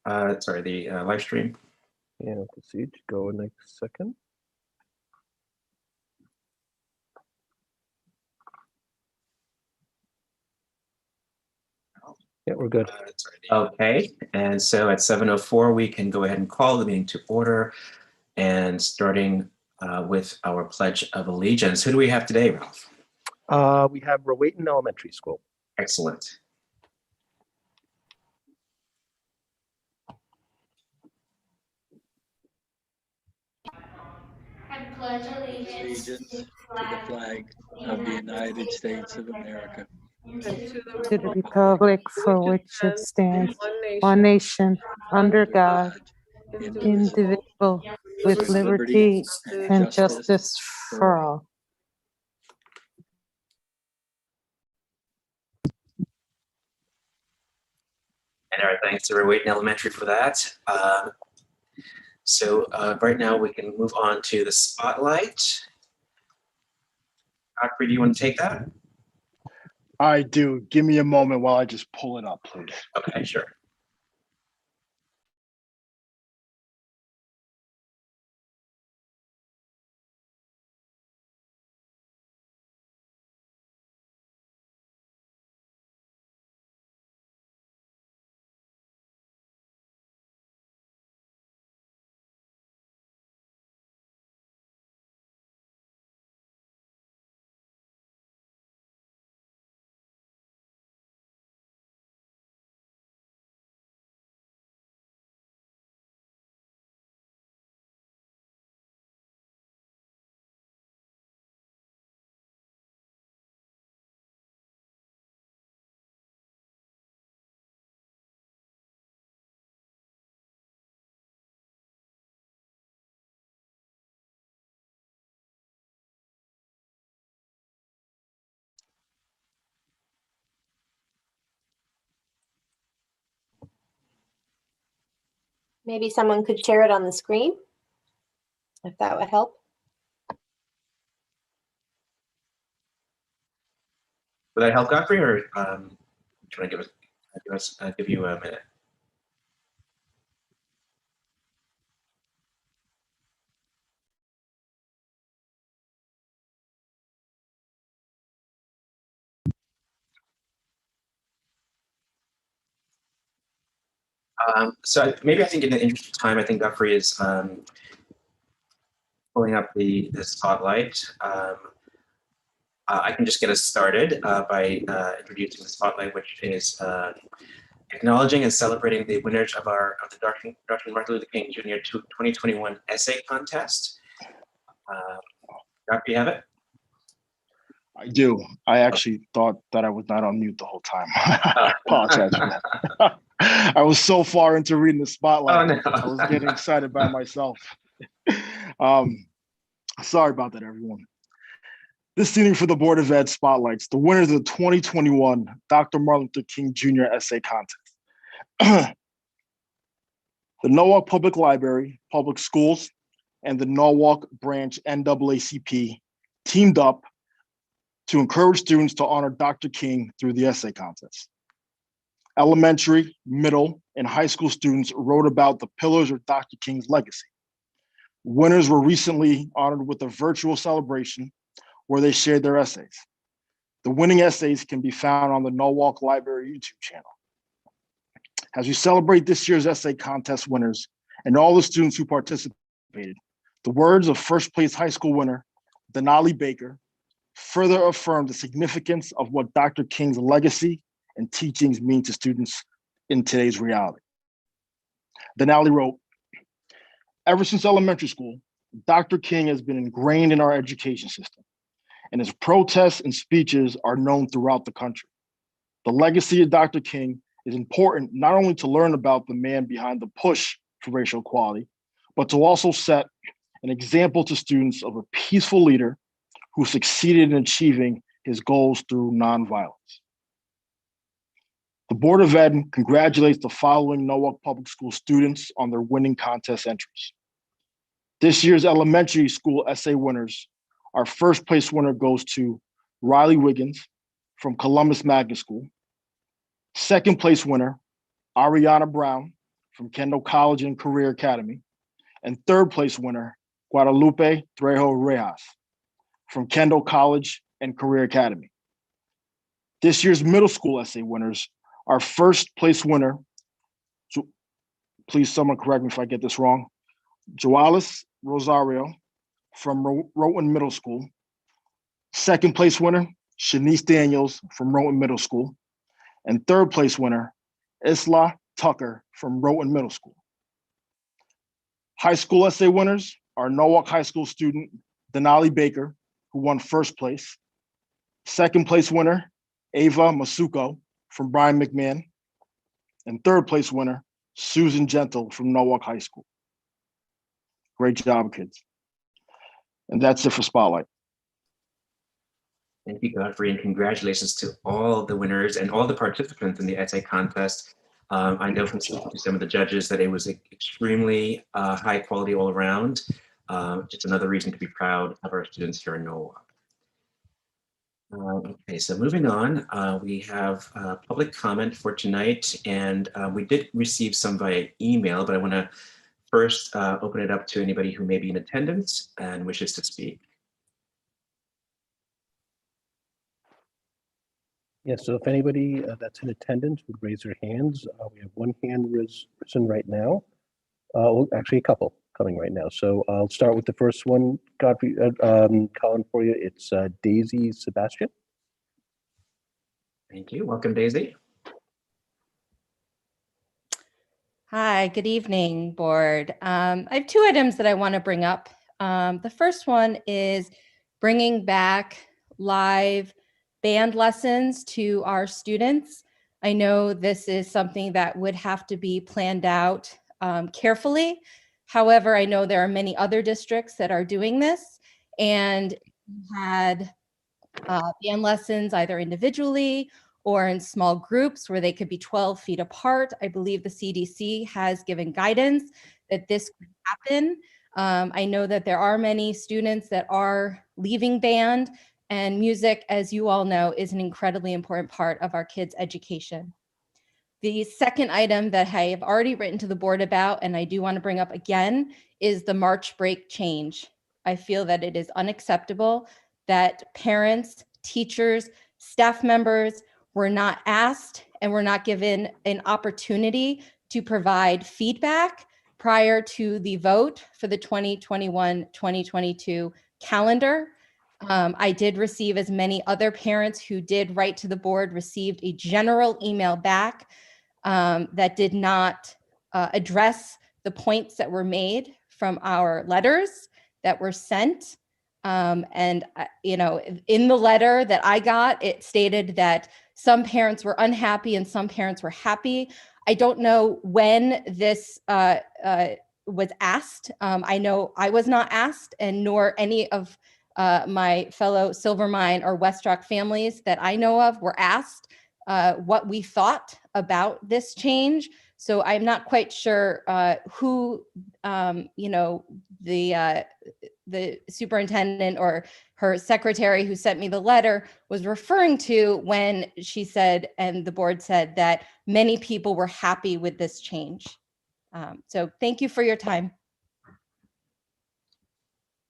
the live stream. And proceed to go next second. Yeah, we're good. Okay, and so at 7:04, we can go ahead and call the meeting to order, and starting with our Pledge of Allegiance. Who do we have today, Ralph? We have Rowayton Elementary School. Excellent. I pledge allegiance to the flag of the United States of America, and to the republic for which it stands, one nation, under God, indivisible, with liberty and justice for all. And our thanks to Rowayton Elementary for that. So right now we can move on to the spotlight. Godfrey, do you want to take that? I do. Give me a moment while I just pull it up, please. Okay, sure. Maybe someone could share it on the screen, if that would help. Would that help, Godfrey, or do you want to give you a minute? So maybe I think in the interest of time, I think Godfrey is pulling up the spotlight. I can just get us started by introducing the spotlight, which is acknowledging and celebrating the winners of the Dr. Martin Luther King Jr. 2021 essay contest. Godfrey, you have it? I do. I actually thought that I was not on mute the whole time. I apologize for that. I was so far into reading the spotlight. Oh, no. I was getting excited by myself. Sorry about that, everyone. This evening for the Board of Ed spotlights the winners of the 2021 Dr. Martin Luther King Jr. Essay Contest. The Norwalk Public Library, Public Schools, and the Norwalk Branch NAACP teamed up to encourage students to honor Dr. King through the essay contest. Elementary, middle, and high school students wrote about the pillars of Dr. King's legacy. Winners were recently honored with a virtual celebration where they shared their essays. The winning essays can be found on the Norwalk Library YouTube channel. As we celebrate this year's essay contest winners and all the students who participated, the words of first place high school winner, Denali Baker, further affirm the significance of what Dr. King's legacy and teachings mean to students in today's reality. Denali wrote, "Ever since elementary school, Dr. King has been ingrained in our education system, and his protests and speeches are known throughout the country. The legacy of Dr. King is important not only to learn about the man behind the push for racial equality, but to also set an example to students of a peaceful leader who succeeded in achieving his goals through nonviolence." The Board of Ed congratulates the following Norwalk Public School students on their winning contest entries. This year's elementary school essay winners, our first place winner goes to Riley Wiggins from Columbus Magnet School. Second place winner, Ariana Brown from Kendall College and Career Academy. And third place winner, Guadalupe Trejo Rejas from Kendall College and Career Academy. This year's middle school essay winners, our first place winner, please someone correct me if I get this wrong, Joalis Rosario from Rowan Middle School. Second place winner, Shanice Daniels from Rowan Middle School. And third place winner, Isla Tucker from Rowan Middle School. High school essay winners are Norwalk High School student Denali Baker, who won first place. Second place winner, Ava Masuko from Brian McMahon. And third place winner, Susan Gentle from Norwalk High School. Great job, kids. And that's it for Spotlight. Thank you, Godfrey, and congratulations to all the winners and all the participants in the essay contest. I know from speaking to some of the judges that it was extremely high quality all around. Just another reason to be proud of our students here in Norwalk. Okay, so moving on, we have public comment for tonight, and we did receive some via email, but I want to first open it up to anybody who may be in attendance and wishes to speak. Yeah, so if anybody that's in attendance would raise their hands, we have one hand risen right now. Well, actually a couple coming right now. So I'll start with the first one, Godfrey, Colin, for you. It's Daisy Sebastian. Thank you. Welcome, Daisy. Hi, good evening, board. I have two items that I want to bring up. The first one is bringing back live band lessons to our students. I know this is something that would have to be planned out carefully. However, I know there are many other districts that are doing this and had band lessons either individually or in small groups where they could be 12 feet apart. I believe the CDC has given guidance that this could happen. I know that there are many students that are leaving band, and music, as you all know, is an incredibly important part of our kids' education. The second item that I have already written to the board about, and I do want to bring up again, is the March break change. I feel that it is unacceptable that parents, teachers, staff members were not asked and were not given an opportunity to provide feedback prior to the vote for the 2021-2022 calendar. I did receive, as many other parents who did write to the board, received a general email back that did not address the points that were made from our letters that were sent. And in the letter that I got, it stated that some parents were unhappy and some parents were happy. I don't know when this was asked. I know I was not asked, and nor any of my fellow Silvermine or West Rock families that I know of were asked what we thought about this change. So I'm not quite sure who, the superintendent or her secretary who sent me the letter was referring to when she said, and the board said, that many people were happy with this change. So thank you for your time.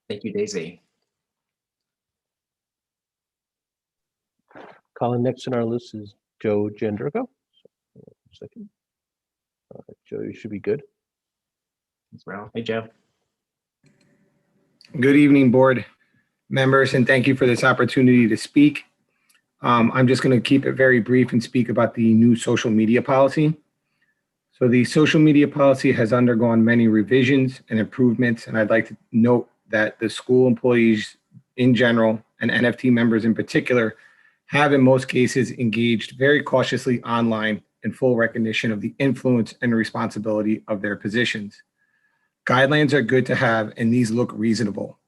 Thank you, Daisy. Colin, next on our list is Joe Jandrigo. Second. Joe, you should be good. As well. Hey, Joe. Good evening, board members, and thank you for this opportunity to speak. I'm just going to keep it very brief and speak about the new social media policy. So the social media policy has undergone many revisions and improvements, and I'd like to note that the school employees in general and NFT members in particular have in most cases engaged very cautiously online in full recognition of the influence and responsibility of their positions. Guidelines are good to have, and these look reasonable.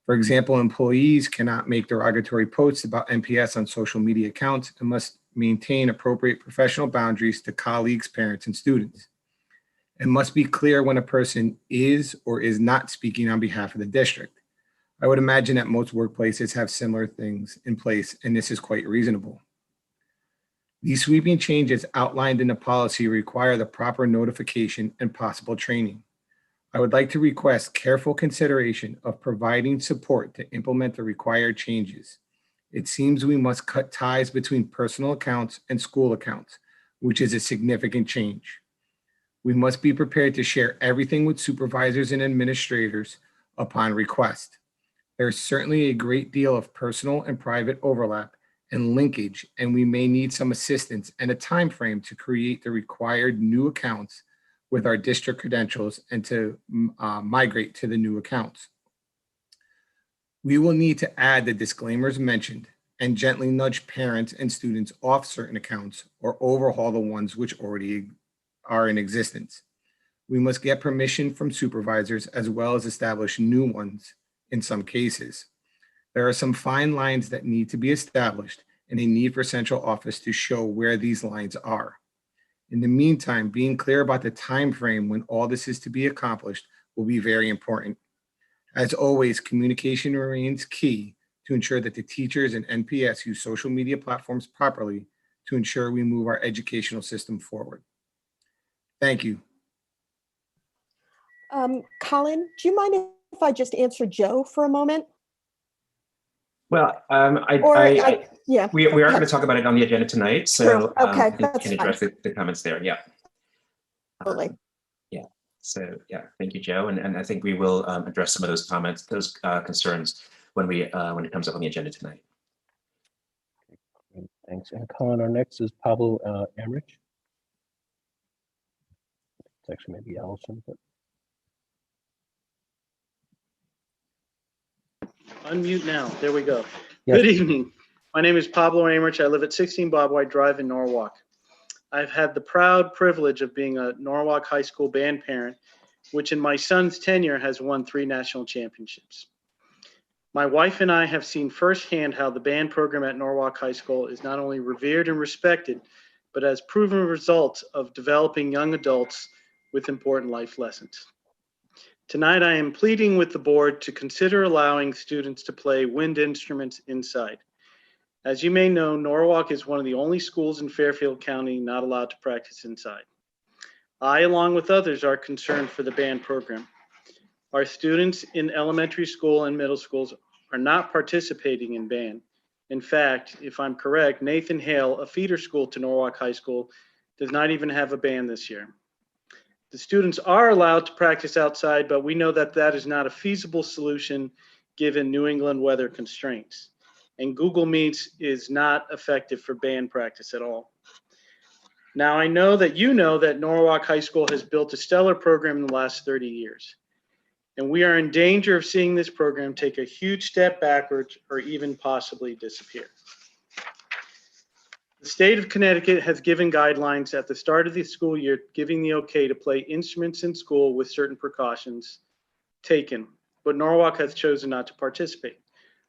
For example, employees cannot make derogatory posts about NPS on social media accounts and must maintain appropriate professional boundaries to colleagues, parents, and students. It must be clear when a person is or is not speaking on behalf of the district. I would imagine that most workplaces have similar things in place, and this is quite reasonable. These sweeping changes outlined in the policy require the proper notification and possible training. I would like to request careful consideration of providing support to implement the required changes. It seems we must cut ties between personal accounts and school accounts, which is a significant change. We must be prepared to share everything with supervisors and administrators upon request. There's certainly a great deal of personal and private overlap and linkage, and we may need some assistance and a time frame to create the required new accounts with our district credentials and to migrate to the new accounts. We will need to add the disclaimers mentioned and gently nudge parents and students off certain accounts or overhaul the ones which already are in existence. We must get permission from supervisors as well as establish new ones in some cases. There are some fine lines that need to be established and a need for central office to show where these lines are. In the meantime, being clear about the time frame when all this is to be accomplished will be very important. As always, communication remains key to ensure that the teachers and NPS use social media platforms properly to ensure we move our educational system forward. Thank you. Colin, do you mind if I just answer Joe for a moment? Well, yeah, we are going to talk about it on the agenda tonight, so okay, we can address the comments there. Yeah. Totally. Yeah. So yeah, thank you, Joe, and I think we will address some of those comments, those concerns when it comes up on the agenda tonight. Great, thanks. And Colin, our next is Pablo Emrich. It's actually maybe Allison, but Unmute now. There we go. Yes. Good evening. My name is Pablo Amrich. I live at 16 Bob White Drive in Norwalk. I've had the proud privilege of being a Norwalk High School band parent, which in my son's tenure has won 3 national championships. My wife and I have seen firsthand how the band program at Norwalk High School is not only revered and respected, but has proven results of developing young adults with important life lessons. Tonight, I am pleading with the board to consider allowing students to play wind instruments inside. As you may know, Norwalk is one of the only schools in Fairfield County not allowed to practice inside. I, along with others, are concerned for the band program. Our students in elementary school and middle schools are not participating in band. In fact, if I'm correct, Nathan Hale, a feeder school to Norwalk High School, does not even have a band this year. The students are allowed to practice outside, but we know that that is not a feasible solution given New England weather constraints. And Google Meets is not effective for band practice at all. Now, I know that you know that Norwalk High School has built a stellar program in the last 30 years. And we are in danger of seeing this program take a huge step backwards or even possibly disappear. The state of Connecticut has given guidelines at the start of the school year, giving the okay to play instruments in school with certain precautions taken, but Norwalk has chosen not to participate.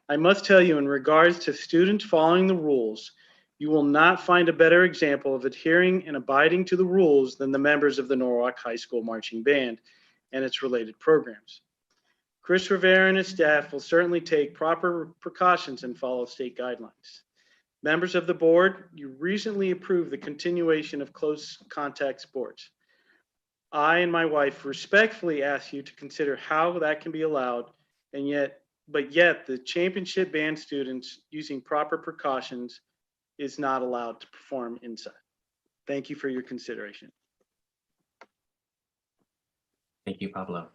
I must tell you, in regards to students following the rules, you will not find a better example of adhering and abiding to the rules than the members of the Norwalk High School Marching Band and its related programs. Chris Rivera and his staff will certainly take proper precautions and follow state guidelines. Members of the board, you recently approved the continuation of close contact sports. I and my wife respectfully ask you to consider how that can be allowed, but yet the championship band students using proper precautions is not allowed to perform inside. Thank you for your consideration. Thank you, Pablo.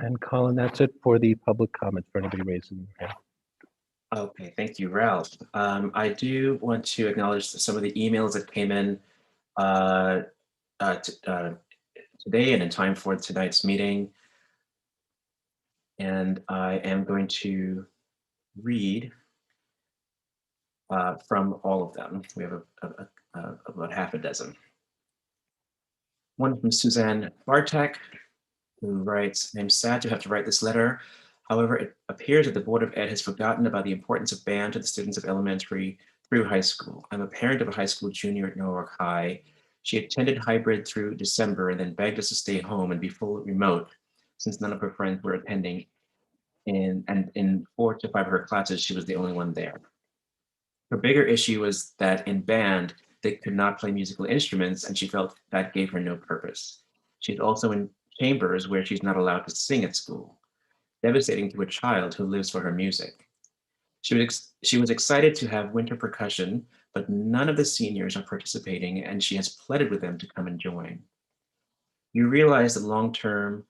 And Colin, that's it for the public comments for anybody raising their hand. Okay, thank you, Ralph. I do want to acknowledge some of the emails that came in today and in time for tonight's meeting. And I am going to read from all of them. We have about half a dozen. One from Suzanne Bartek, who writes, "I'm sad to have to write this letter. However, it appears that the Board of Ed has forgotten about the importance of band to the students of elementary through high school. I'm a parent of a high school junior at Norwalk High. She attended hybrid through December and then begged us to stay home and be full remote since none of her friends were attending and in 4 to 5 of her classes, she was the only one there. Her bigger issue was that in band, they could not play musical instruments, and she felt that gave her no purpose. She's also in chambers where she's not allowed to sing at school, devastating to a child who lives for her music. She was excited to have winter percussion, but none of the seniors are participating, and she has pleaded with them to come and join. You realize the long-term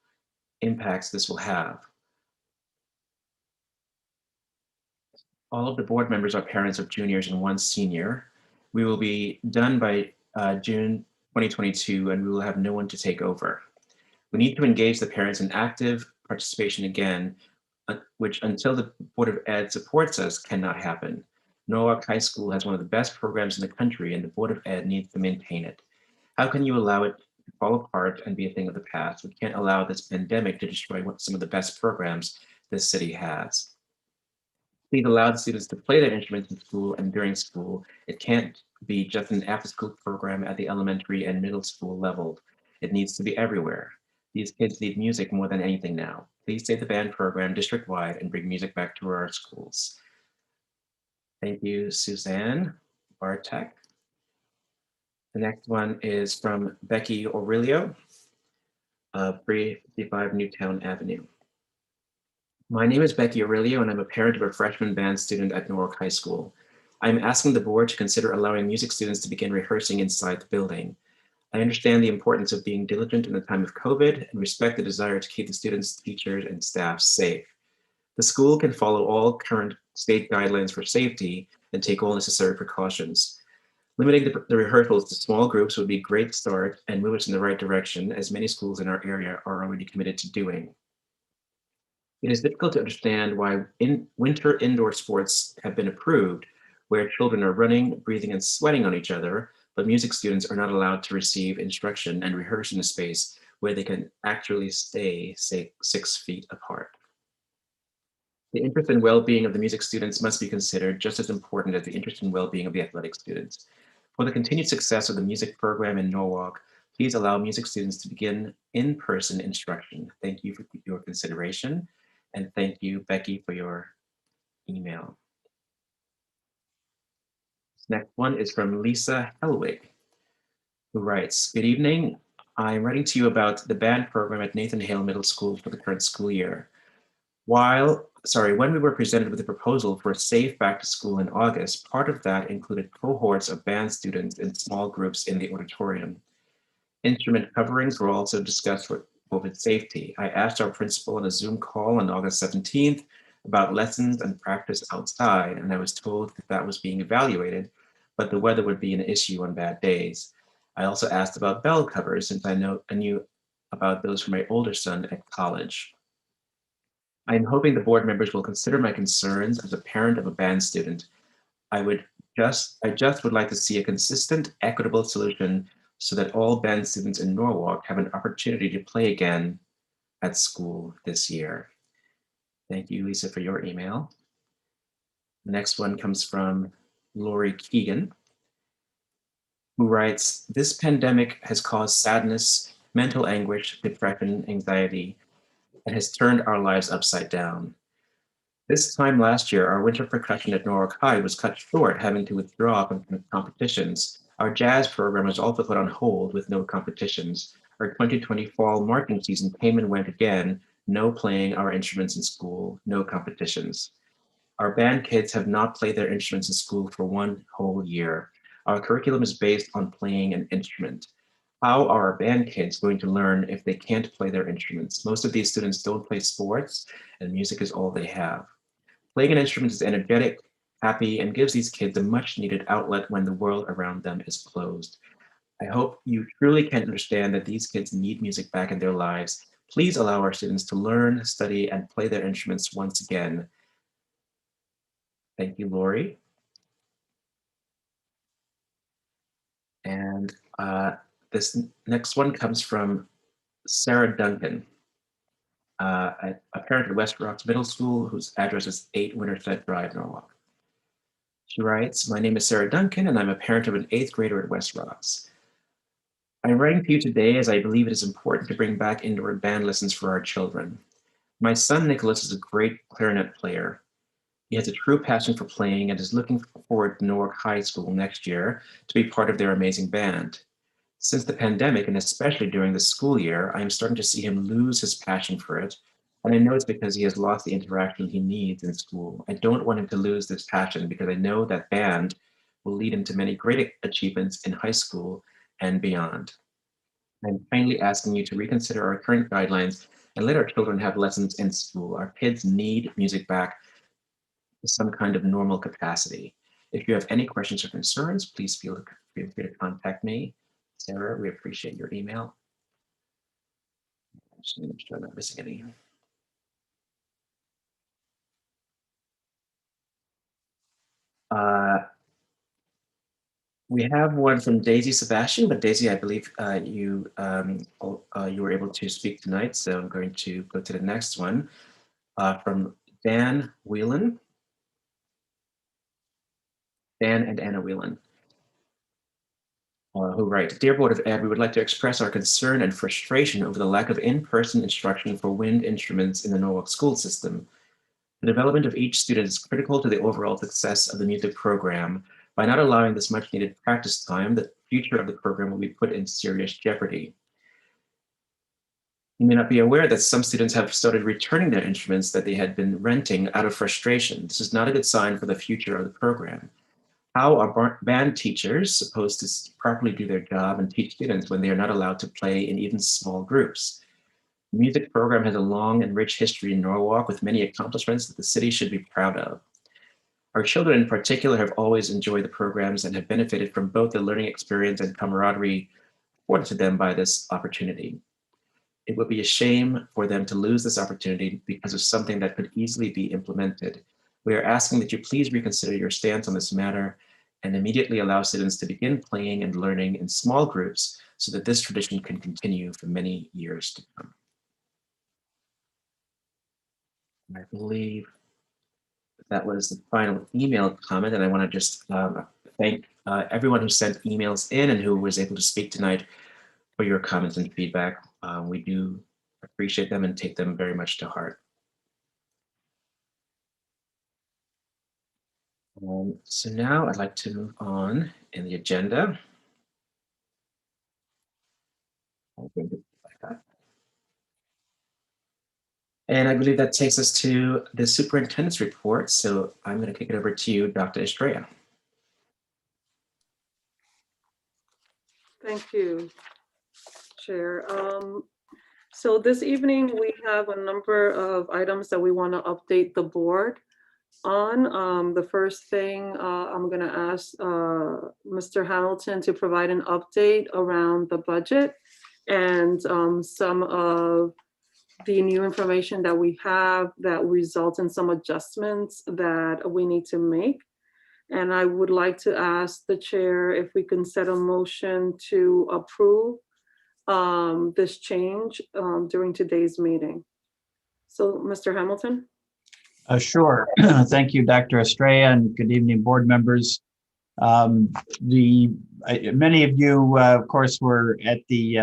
impacts this will have. All of the board members are parents of juniors and 1 senior. We will be done by June 2022, and we will have no one to take over. We need to engage the parents in active participation again, which until the Board of Ed supports us cannot happen. Norwalk High School has one of the best programs in the country, and the Board of Ed needs to maintain it. How can you allow it to fall apart and be a thing of the past? We can't allow this pandemic to destroy some of the best programs this city has. Please allow the students to play their instruments in school and during school. It can't be just an after-school program at the elementary and middle school level. It needs to be everywhere. These kids need music more than anything now. Please save the band program district-wide and bring music back to our schools. Thank you, Suzanne Bartek. The next one is from Becky Aurelio, 355 Newtown Avenue. My name is Becky Aurelio, and I'm a parent of a freshman band student at Norwalk High School. I'm asking the board to consider allowing music students to begin rehearsing inside the building. I understand the importance of being diligent in the time of COVID and respect the desire to keep the students, teachers, and staff safe. The school can follow all current state guidelines for safety and take all necessary precautions. Limiting the rehearsals to small groups would be a great start and move us in the right direction, as many schools in our area are already committed to doing. It is difficult to understand why winter indoor sports have been approved, where children are running, breathing, and sweating on each other, but music students are not allowed to receive instruction and rehearse in a space where they can actually stay, say, 6 feet apart. The interest and well-being of the music students must be considered just as important as the interest and well-being of the athletic students. For the continued success of the music program in Norwalk, please allow music students to begin in-person instruction. Thank you for your consideration. And thank you, Becky, for your email. This next one is from Lisa Helwig, who writes, "Good evening. I'm writing to you about the band program at Nathan Hale Middle School for the current school year. When we were presented with a proposal for a safe back to school in August, part of that included cohorts of band students in small groups in the auditorium. Instrument coverings were also discussed for COVID safety. I asked our principal on a Zoom call on August 17th about lessons and practice outside, and I was told that was being evaluated, but the weather would be an issue on bad days. I also asked about bell covers since I knew about those for my older son at college. I am hoping the board members will consider my concerns as a parent of a band student. I just would like to see a consistent, equitable solution so that all band students in Norwalk have an opportunity to play again at school this year." Thank you, Lisa, for your email. The next one comes from Lori Keegan, who writes, "This pandemic has caused sadness, mental anguish, depression, anxiety, and has turned our lives upside down. This time last year, our winter percussion at Norwalk High was cut short, having to withdraw from competitions. Our jazz program was also put on hold with no competitions. Our 2020 fall marching season came and went again, no playing our instruments in school, no competitions. Our band kids have not played their instruments in school for 1 whole year. Our curriculum is based on playing an instrument. How are our band kids going to learn if they can't play their instruments? Most of these students don't play sports, and music is all they have. Playing an instrument is energetic, happy, and gives these kids a much needed outlet when the world around them is closed. I hope you truly can understand that these kids need music back in their lives. Please allow our students to learn, study, and play their instruments once again." Thank you, Lori. And this next one comes from Sarah Duncan, a parent at West Rocks Middle School, whose address is 8 Winterset Drive, Norwalk. She writes, "My name is Sarah Duncan, and I'm a parent of an 8th grader at West Rocks. I'm writing to you today as I believe it is important to bring back indoor band lessons for our children. My son Nicholas is a great clarinet player. He has a true passion for playing and is looking forward to Newark High School next year to be part of their amazing band. Since the pandemic, and especially during the school year, I am starting to see him lose his passion for it. And I know it's because he has lost the interaction he needs in school. I don't want him to lose this passion because I know that band will lead him to many great achievements in high school and beyond. I'm kindly asking you to reconsider our current guidelines and let our children have lessons in school. Our kids need music back to some kind of normal capacity. If you have any questions or concerns, please feel free to contact me. Sarah, we appreciate your email. Just make sure I'm not missing any. We have one from Daisy Sebastian, but Daisy, I believe you were able to speak tonight, so I'm going to go to the next one from Dan Whelan. Dan and Anna Whelan, who write, Dear Board of Ed, we would like to express our concern and frustration over the lack of in-person instruction for wind instruments in the Norwalk school system. The development of each student is critical to the overall success of the music program. By not allowing this much needed practice time, the future of the program will be put in serious jeopardy. You may not be aware that some students have started returning their instruments that they had been renting out of frustration. This is not a good sign for the future of the program. How are band teachers supposed to properly do their job and teach students when they are not allowed to play in even small groups? The music program has a long and rich history in Norwalk with many accomplishments that the city should be proud of. Our children in particular have always enjoyed the programs and have benefited from both the learning experience and camaraderie afforded to them by this opportunity. It would be a shame for them to lose this opportunity because of something that could easily be implemented. We are asking that you please reconsider your stance on this matter and immediately allow students to begin playing and learning in small groups so that this tradition can continue for many years to come. I believe that was the final email comment, and I want to just thank everyone who sent emails in and who was able to speak tonight for your comments and feedback. We do appreciate them and take them very much to heart. So now I'd like to move on in the agenda. I'll bring it back up. And I believe that takes us to the superintendent's report. So I'm going to kick it over to you, Dr. Estrella. Thank you, Chair. So this evening we have a number of items that we want to update the board on. The first thing I'm going to ask Mr. Hamilton to provide an update around the budget and some of the new information that we have that results in some adjustments that we need to make. And I would like to ask the chair if we can set a motion to approve this change during today's meeting. So, Mr. Hamilton? Sure. Thank you, Dr. Estrella, and good evening, board members. Many of you, of course, were at the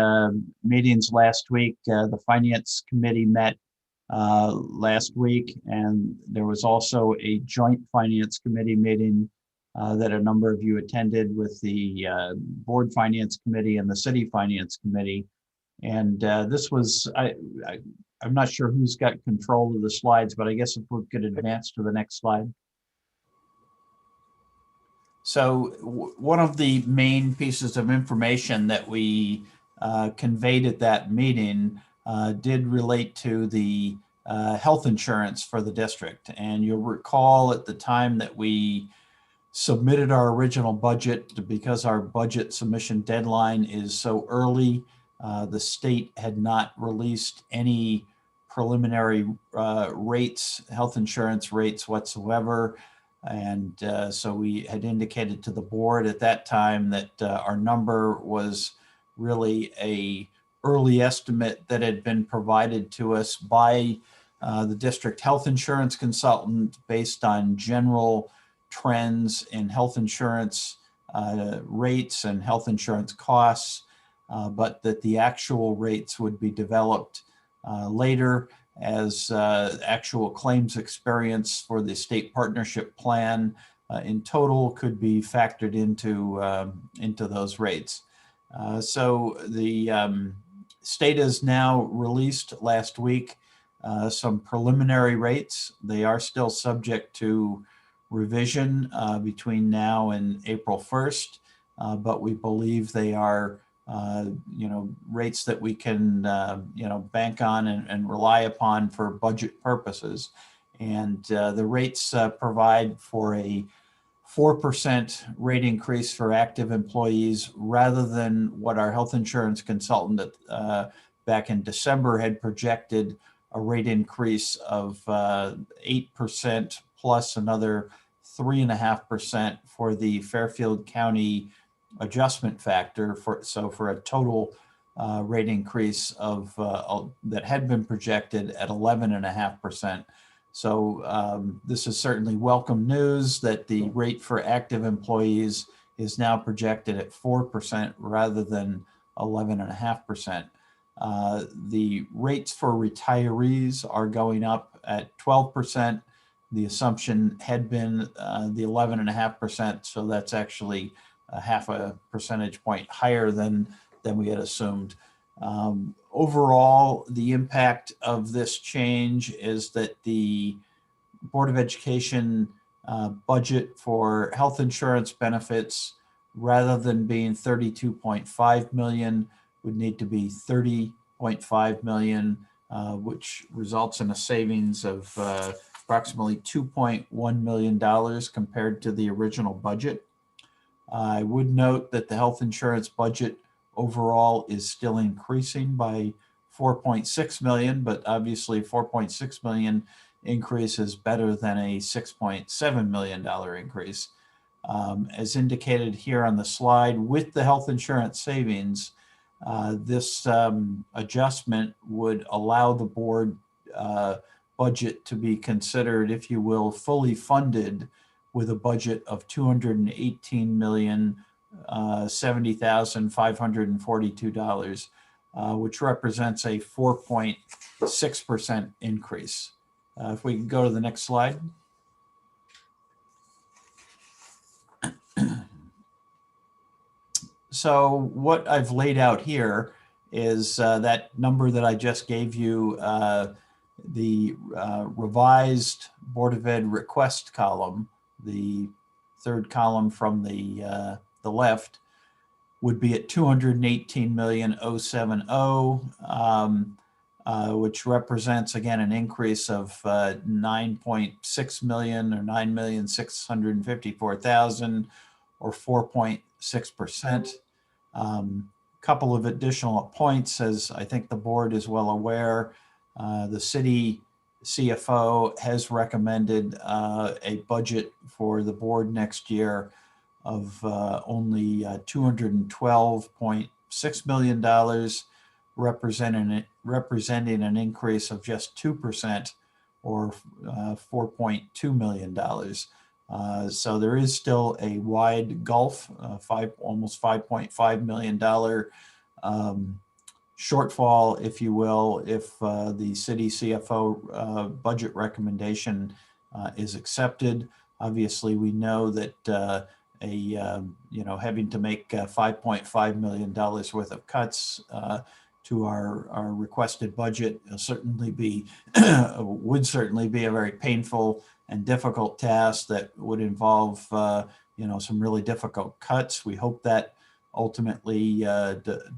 meetings last week. The Finance Committee met last week, and there was also a joint Finance Committee meeting that a number of you attended with the Board Finance Committee and the City Finance Committee. And this was, I'm not sure who's got control of the slides, but I guess if we could advance to the next slide. So one of the main pieces of information that we conveyed at that meeting did relate to the health insurance for the district. And you'll recall at the time that we submitted our original budget, because our budget submission deadline is so early, the state had not released any preliminary rates, health insurance rates whatsoever. And so we had indicated to the board at that time that our number was really a early estimate that had been provided to us by the district health insurance consultant based on general trends in health insurance rates and health insurance costs, but that the actual rates would be developed later. as actual claims experience for the state partnership plan in total could be factored into those rates. So the state has now released last week some preliminary rates. They are still subject to revision between now and April 1st, but we believe they are rates that we can bank on and rely upon for budget purposes. And the rates provide for a 4% rate increase for active employees rather than what our health insurance consultant back in December had projected a rate increase of 8% plus another 3.5% for the Fairfield County adjustment factor for a total rate increase of that had been projected at 11.5%. So this is certainly welcome news that the rate for active employees is now projected at 4% rather than 11.5%. The rates for retirees are going up at 12%. The assumption had been the 11.5%, so that's actually a 0.5 percentage point higher than we had assumed. Overall, the impact of this change is that the Board of Education budget for health insurance benefits, rather than being 32.5 million, would need to be 30.5 million, which results in a savings of approximately $2.1 million compared to the original budget. I would note that the health insurance budget overall is still increasing by 4.6 million, but obviously 4.6 million increase is better than a $6.7 million increase. As indicated here on the slide, with the health insurance savings, this adjustment would allow the board budget to be considered, if you will, fully funded with a budget of $218,070,542, which represents a 4.6% increase. If we can go to the next slide. So what I've laid out here is that number that I just gave you, the revised Board of Ed request column, the third column from the left, would be at 218,070,070, which represents again an increase of 9.6 million or 9,654,000 or 4.6%. Couple of additional points, as I think the board is well aware. The city CFO has recommended a budget for the board next year of only $212.6 million, representing an increase of just 2% or $4.2 million. So there is still a wide gulf, almost $5.5 million shortfall, if you will, if the city CFO budget recommendation is accepted. Obviously, we know that having to make $5.5 million worth of cuts to our requested budget would certainly be a very painful and difficult task that would involve some really difficult cuts. We hope that ultimately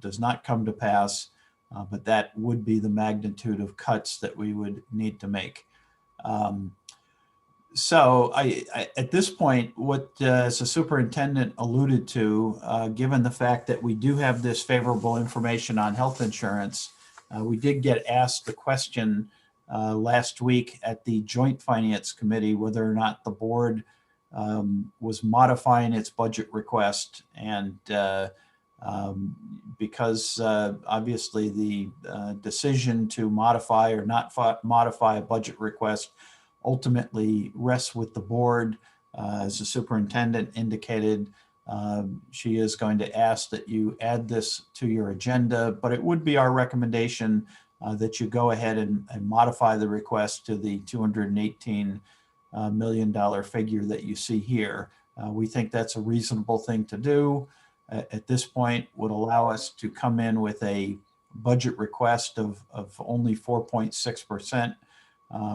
does not come to pass, but that would be the magnitude of cuts that we would need to make. So at this point, what as the superintendent alluded to, given the fact that we do have this favorable information on health insurance, we did get asked the question last week at the Joint Finance Committee whether or not the board was modifying its budget request. And because obviously the decision to modify or not modify a budget request ultimately rests with the board. As the superintendent indicated, she is going to ask that you add this to your agenda, but it would be our recommendation that you go ahead and modify the request to the $218 million figure that you see here. We think that's a reasonable thing to do. At this point, would allow us to come in with a budget request of only 4.6%,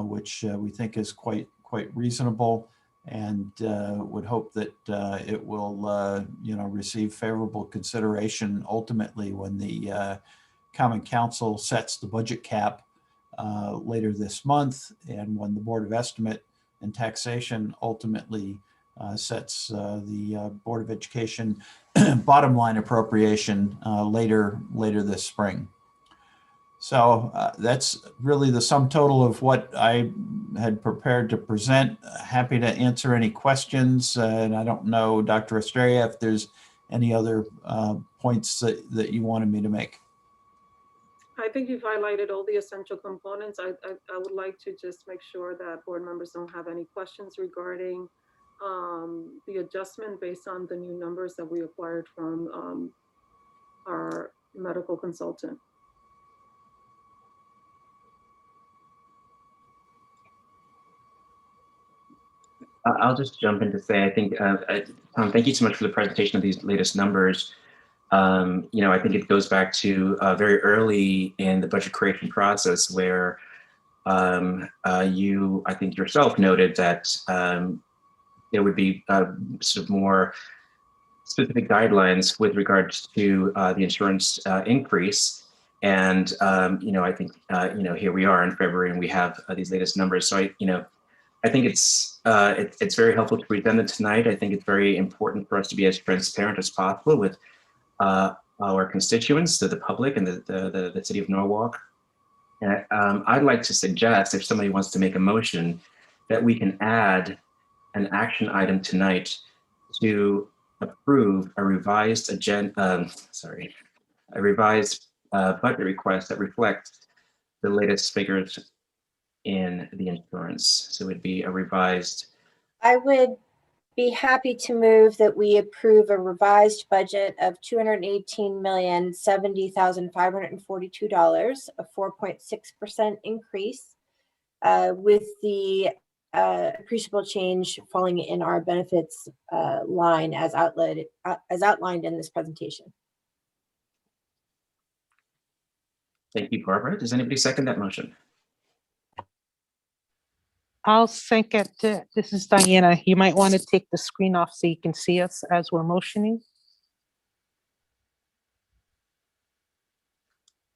which we think is quite reasonable, and would hope that it will receive favorable consideration ultimately when the Common Council sets the budget cap later this month, and when the Board of Estimate and Taxation ultimately sets the Board of Education bottom line appropriation later this spring. So that's really the sum total of what I had prepared to present. Happy to answer any questions. And I don't know, Dr. Estrella, if there's any other points that you wanted me to make. I think you've highlighted all the essential components. I would like to just make sure that board members don't have any questions regarding the adjustment based on the new numbers that we acquired from our medical consultant. I'll just jump in to say, I think, Tom, thank you so much for the presentation of these latest numbers. I think it goes back to very early in the budget creation process where you, I think yourself, noted that there would be sort of more specific guidelines with regards to the insurance increase. And, I think, here we are in February and we have these latest numbers. So I think it's very helpful to present it tonight. I think it's very important for us to be as transparent as possible with our constituents, to the public, and the city of Norwalk. And I'd like to suggest, if somebody wants to make a motion, that we can add an action item tonight to approve a revised budget request that reflects the latest figures in the insurance. So it would be a revised. I would be happy to move that we approve a revised budget of $218,070,542, a 4.6% increase, with the appreciable change falling in our benefits line as outlined in this presentation. Thank you, Barbara. Does anybody second that motion? I'll second it. This is Diana. You might want to take the screen off so you can see us as we're motioning.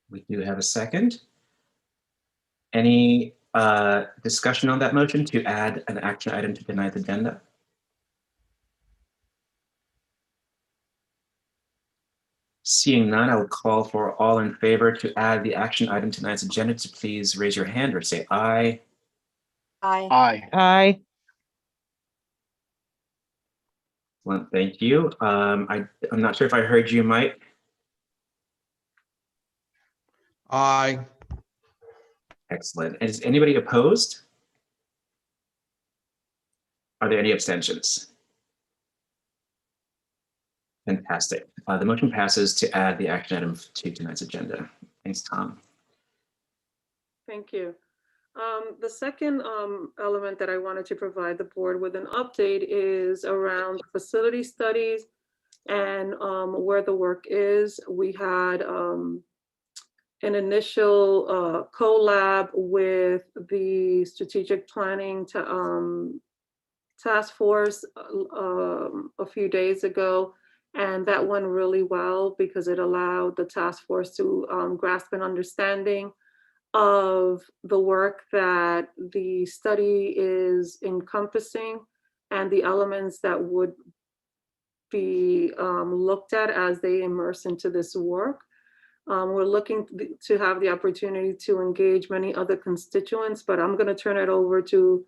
We do have a second. Any discussion on that motion to add an action item to tonight's agenda? Seeing none, I will call for all in favor to add the action item to tonight's agenda to please raise your hand or say aye. Aye. Aye. Aye. Well, thank you. I'm not sure if I heard you, Mike. Aye. Excellent. Is anybody opposed? Are there any abstentions? Fantastic. The motion passes to add the action item to tonight's agenda. Thanks, Tom. Thank you. The second element that I wanted to provide the board with an update is around facility studies and where the work is. We had an initial collab with the strategic planning task force a few days ago, and that went really well because it allowed the task force to grasp an understanding of the work that the study is encompassing and the elements that would be looked at as they immerse into this work. We're looking to have the opportunity to engage many other constituents, but I'm going to turn it over to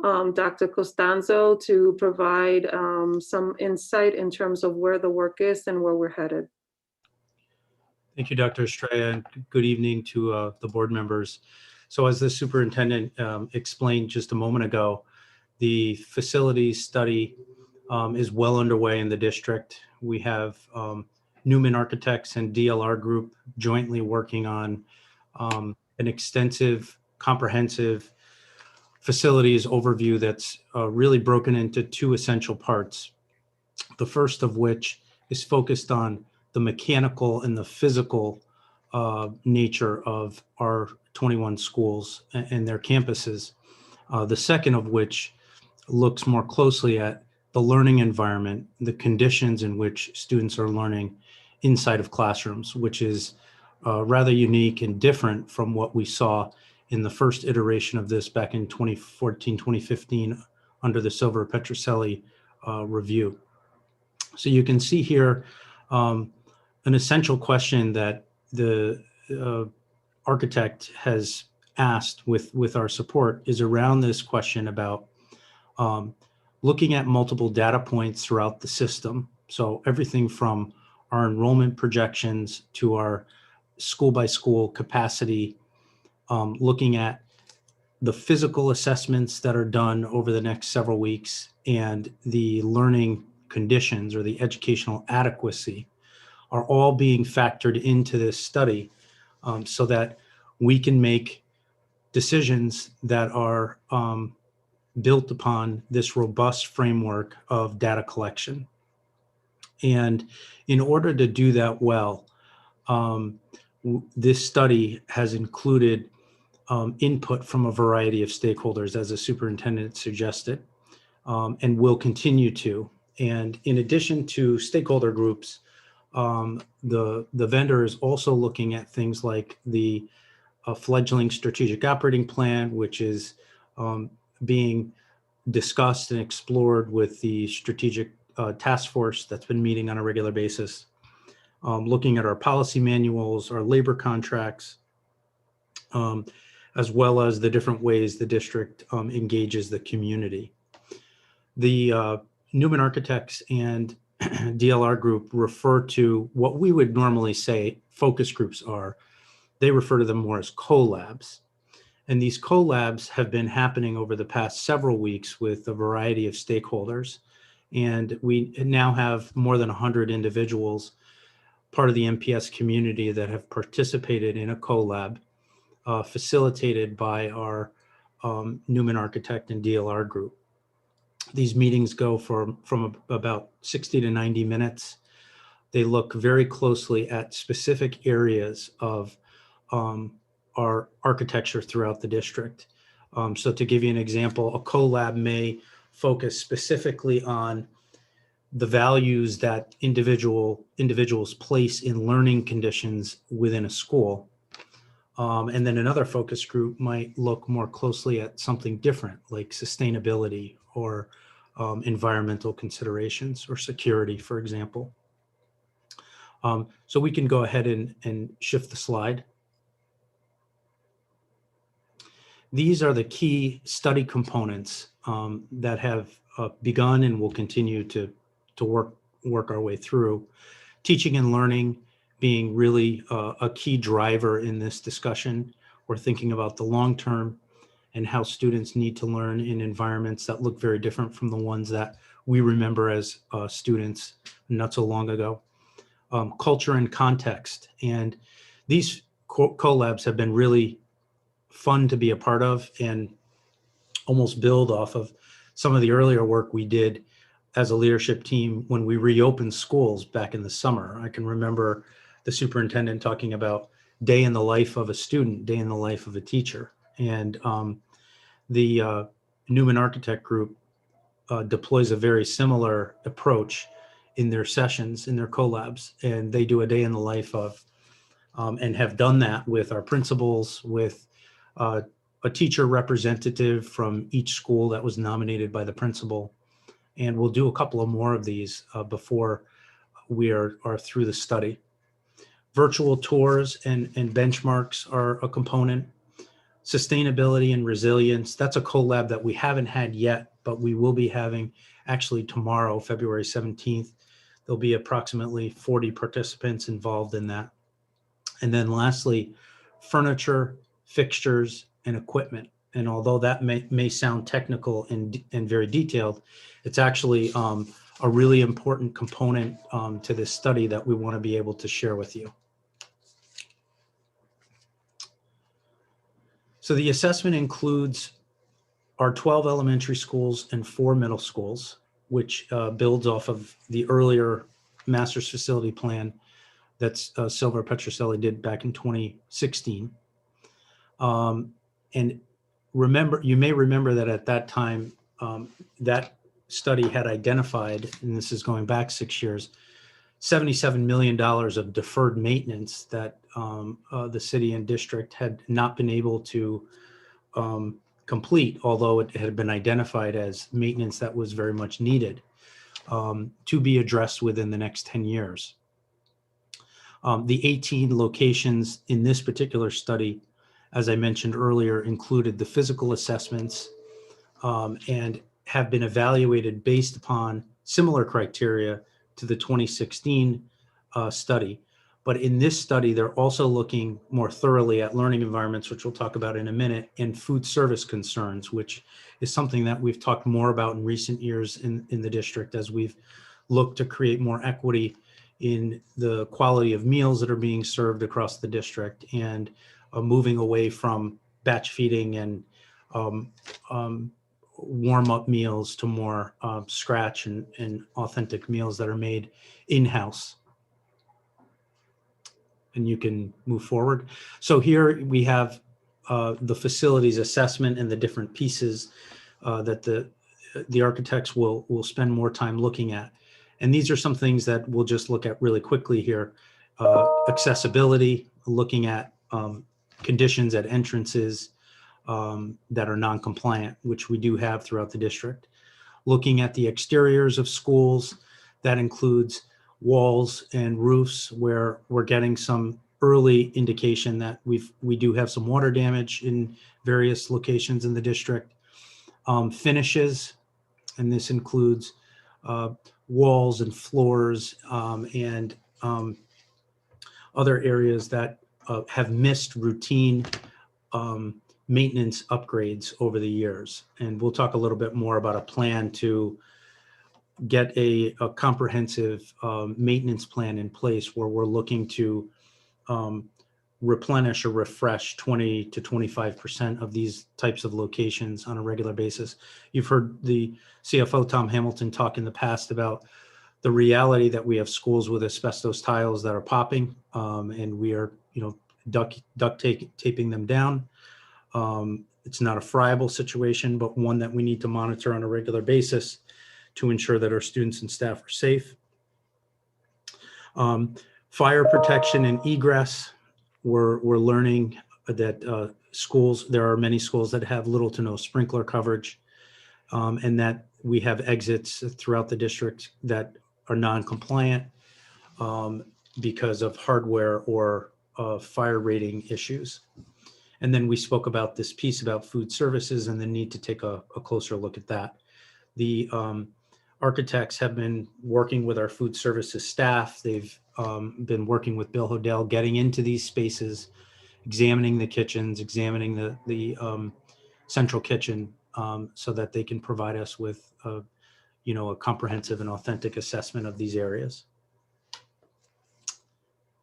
Dr. Costanzo to provide some insight in terms of where the work is and where we're headed. Thank you, Dr. Estrella, and good evening to the board members. So as the superintendent explained just a moment ago, the facility study is well underway in the district. We have Newman Architects and DLR Group jointly working on an extensive, comprehensive facilities overview that's really broken into two essential parts. The first of which is focused on the mechanical and the physical nature of our 21 schools and their campuses. The second of which looks more closely at the learning environment, the conditions in which students are learning inside of classrooms, which is rather unique and different from what we saw in the first iteration of this back in 2014, 2015 under the Silver Petroselli review. So you can see here an essential question that the architect has asked with our support is around this question about looking at multiple data points throughout the system. So everything from our enrollment projections to our school by school capacity, looking at the physical assessments that are done over the next several weeks and the learning conditions or the educational adequacy are all being factored into this study so that we can make decisions that are built upon this robust framework of data collection. And in order to do that well, this study has included input from a variety of stakeholders, as the superintendent suggested, and will continue to. And in addition to stakeholder groups, the vendor is also looking at things like the fledgling strategic operating plan, which is being discussed and explored with the strategic task force that's been meeting on a regular basis, looking at our policy manuals, our labor contracts, as well as the different ways the district engages the community. The Newman Architects and DLR group refer to what we would normally say focus groups are. They refer to them more as collabs. And these collabs have been happening over the past several weeks with a variety of stakeholders. And we now have more than 100 individuals, part of the MPS community, that have participated in a collab facilitated by our Newman Architect and DLR group. These meetings go from about 60 to 90 minutes. They look very closely at specific areas of our architecture throughout the district. So to give you an example, a collab may focus specifically on the values that individuals place in learning conditions within a school. And then another focus group might look more closely at something different, like sustainability or environmental considerations or security, for example. So we can go ahead and shift the slide. These are the key study components that have begun and will continue to work our way through. Teaching and learning being really a key driver in this discussion. We're thinking about the long term and how students need to learn in environments that look very different from the ones that we remember as students not so long ago. Culture and context. And these collabs have been really fun to be a part of and almost build off of some of the earlier work we did as a leadership team when we reopened schools back in the summer. I can remember the superintendent talking about day in the life of a student, day in the life of a teacher. And the Newman Architect Group deploys a very similar approach in their sessions, in their collabs, and they do a day in the life of, and have done that with our principals, with a teacher representative from each school that was nominated by the principal. And we'll do a couple of more of these before we are through the study. Virtual tours and benchmarks are a component. Sustainability and resilience, that's a collab that we haven't had yet, but we will be having actually tomorrow, February 17th. There'll be approximately 40 participants involved in that. And then lastly, furniture, fixtures, and equipment. And although that may sound technical and very detailed, it's actually a really important component to this study that we want to be able to share with you. So the assessment includes our 12 elementary schools and 4 middle schools, which builds off of the earlier master's facility plan that Silver Petroselli did back in 2016. And remember, you may remember that at that time, that study had identified, and this is going back 6 years, $77 million of deferred maintenance that the city and district had not been able to complete, although it had been identified as maintenance that was very much needed to be addressed within the next 10 years. The 18 locations in this particular study, as I mentioned earlier, included the physical assessments and have been evaluated based upon similar criteria to the 2016 study. But in this study, they're also looking more thoroughly at learning environments, which we'll talk about in a minute, and food service concerns, which is something that we've talked more about in recent years in the district as we've looked to create more equity in the quality of meals that are being served across the district and moving away from batch feeding and warm-up meals to more scratch and authentic meals that are made in-house. And you can move forward. So here we have the facilities assessment and the different pieces that the architects will spend more time looking at. And these are some things that we'll just look at really quickly here. Accessibility, looking at conditions at entrances that are non-compliant, which we do have throughout the district. Looking at the exteriors of schools, that includes walls and roofs where we're getting some early indication that we do have some water damage in various locations in the district. Finishes, and this includes walls and floors and other areas that have missed routine maintenance upgrades over the years. And we'll talk a little bit more about a plan to get a comprehensive maintenance plan in place where we're looking to replenish or refresh 20 to 25% of these types of locations on a regular basis. You've heard the CFO, Tom Hamilton, talk in the past about the reality that we have schools with asbestos tiles that are popping, and we are, duct taping them down. It's not a friable situation, but one that we need to monitor on a regular basis to ensure that our students and staff are safe. Fire protection and egress. We're learning that schools, there are many schools that have little to no sprinkler coverage, and that we have exits throughout the district that are non-compliant because of hardware or fire rating issues. And then we spoke about this piece about food services and the need to take a closer look at that. The architects have been working with our food services staff. They've been working with Bill Hodel, getting into these spaces, examining the kitchens, examining the central kitchen so that they can provide us with a comprehensive and authentic assessment of these areas.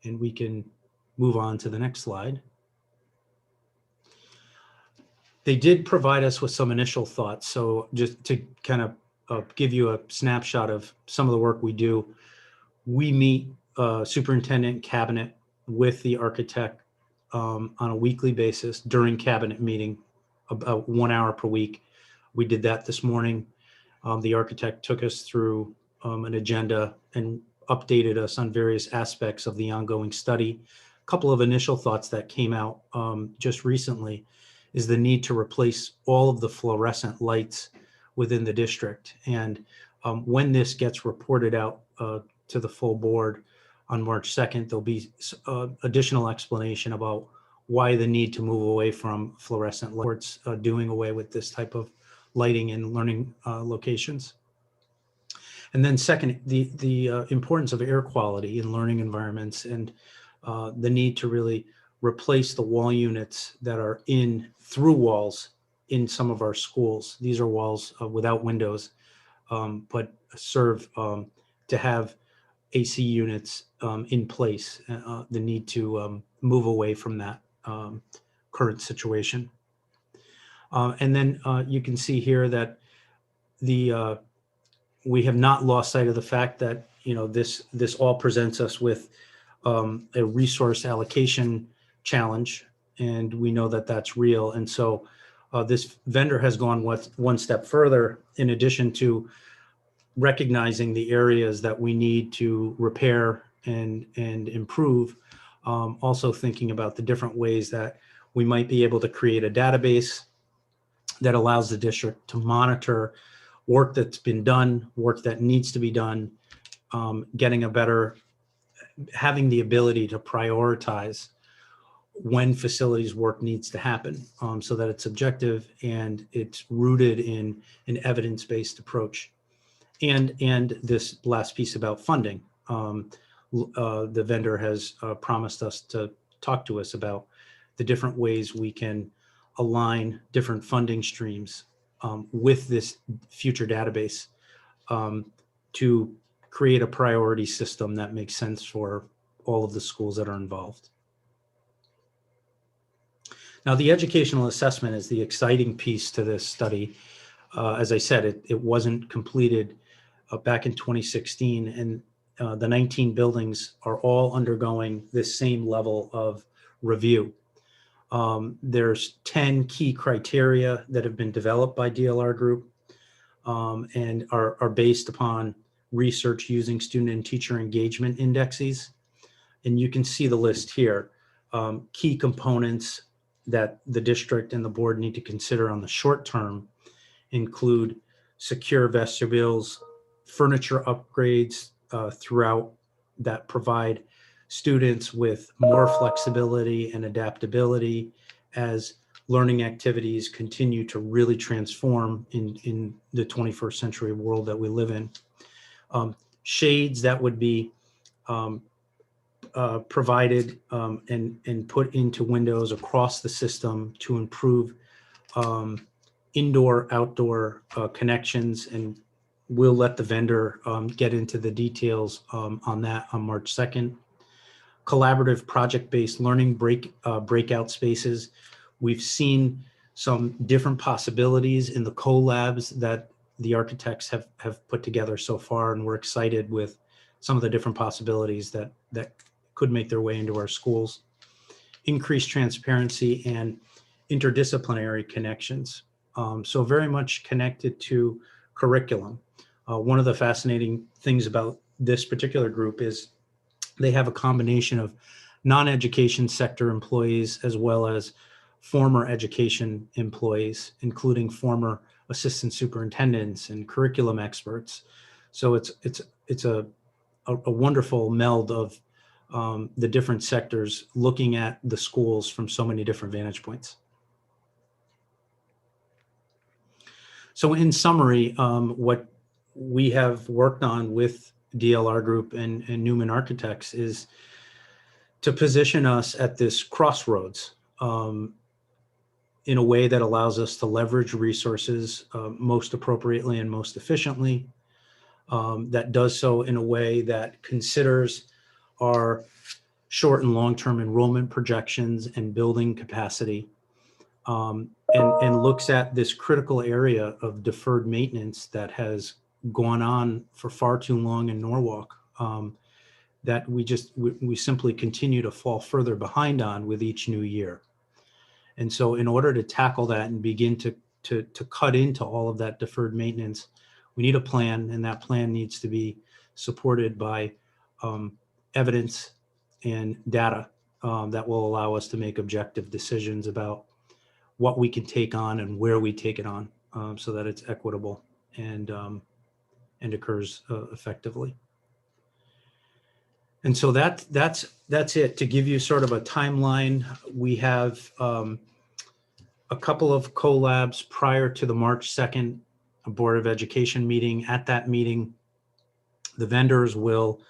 And we can move on to the next slide. They did provide us with some initial thoughts. So just to kind of give you a snapshot of some of the work we do, we meet superintendent cabinet with the architect on a weekly basis during cabinet meeting, about 1 hour per week. We did that this morning. The architect took us through an agenda and updated us on various aspects of the ongoing study. A couple of initial thoughts that came out just recently is the need to replace all of the fluorescent lights within the district. And when this gets reported out to the full board on March 2nd, there'll be additional explanation about why the need to move away from fluorescent lights, doing away with this type of lighting in learning locations. And then second, the importance of air quality in learning environments and the need to really replace the wall units that are in through walls in some of our schools. These are walls without windows, but serve to have AC units in place, the need to move away from that current situation. And then you can see here that we have not lost sight of the fact that, this all presents us with a resource allocation challenge, and we know that that's real. And so this vendor has gone one step further, in addition to recognizing the areas that we need to repair and improve, also thinking about the different ways that we might be able to create a database that allows the district to monitor work that's been done, work that needs to be done, having the ability to prioritize when facilities work needs to happen, so that it's objective and it's rooted in an evidence-based approach. And this last piece about funding, the vendor has promised us to talk to us about the different ways we can align different funding streams with this future database to create a priority system that makes sense for all of the schools that are involved. Now, the educational assessment is the exciting piece to this study. As I said, it wasn't completed back in 2016, and the 19 buildings are all undergoing this same level of review. There's 10 key criteria that have been developed by DLR Group and are based upon research using student and teacher engagement indexes. And you can see the list here. Key components that the district and the board need to consider on the short term include secure vestibules, furniture upgrades throughout that provide students with more flexibility and adaptability as learning activities continue to really transform in the 21st century world that we live in. Shades that would be provided and put into windows across the system to improve indoor-outdoor connections, and we'll let the vendor get into the details on that on March 2nd. Collaborative project-based learning breakout spaces. We've seen some different possibilities in the co-labs that the architects have put together so far, and we're excited with some of the different possibilities that could make their way into our schools. Increased transparency and interdisciplinary connections. So very much connected to curriculum. One of the fascinating things about this particular group is they have a combination of non-education sector employees as well as former education employees, including former assistant superintendents and curriculum experts. So it's a wonderful meld of the different sectors looking at the schools from so many different vantage points. So in summary, what we have worked on with DLR Group and Newman Architects is to position us at this crossroads in a way that allows us to leverage resources most appropriately and most efficiently, that does so in a way that considers our short and long-term enrollment projections and building capacity, and looks at this critical area of deferred maintenance that has gone on for far too long in Norwalk, that we simply continue to fall further behind on with each new year. And so in order to tackle that and begin to cut into all of that deferred maintenance, we need a plan, and that plan needs to be supported by evidence and data that will allow us to make objective decisions about what we can take on and where we take it on, so that it's equitable and occurs effectively. And so that's it. To give you sort of a timeline, we have a couple of collabs prior to the March 2nd Board of Education meeting. At that meeting, the vendors will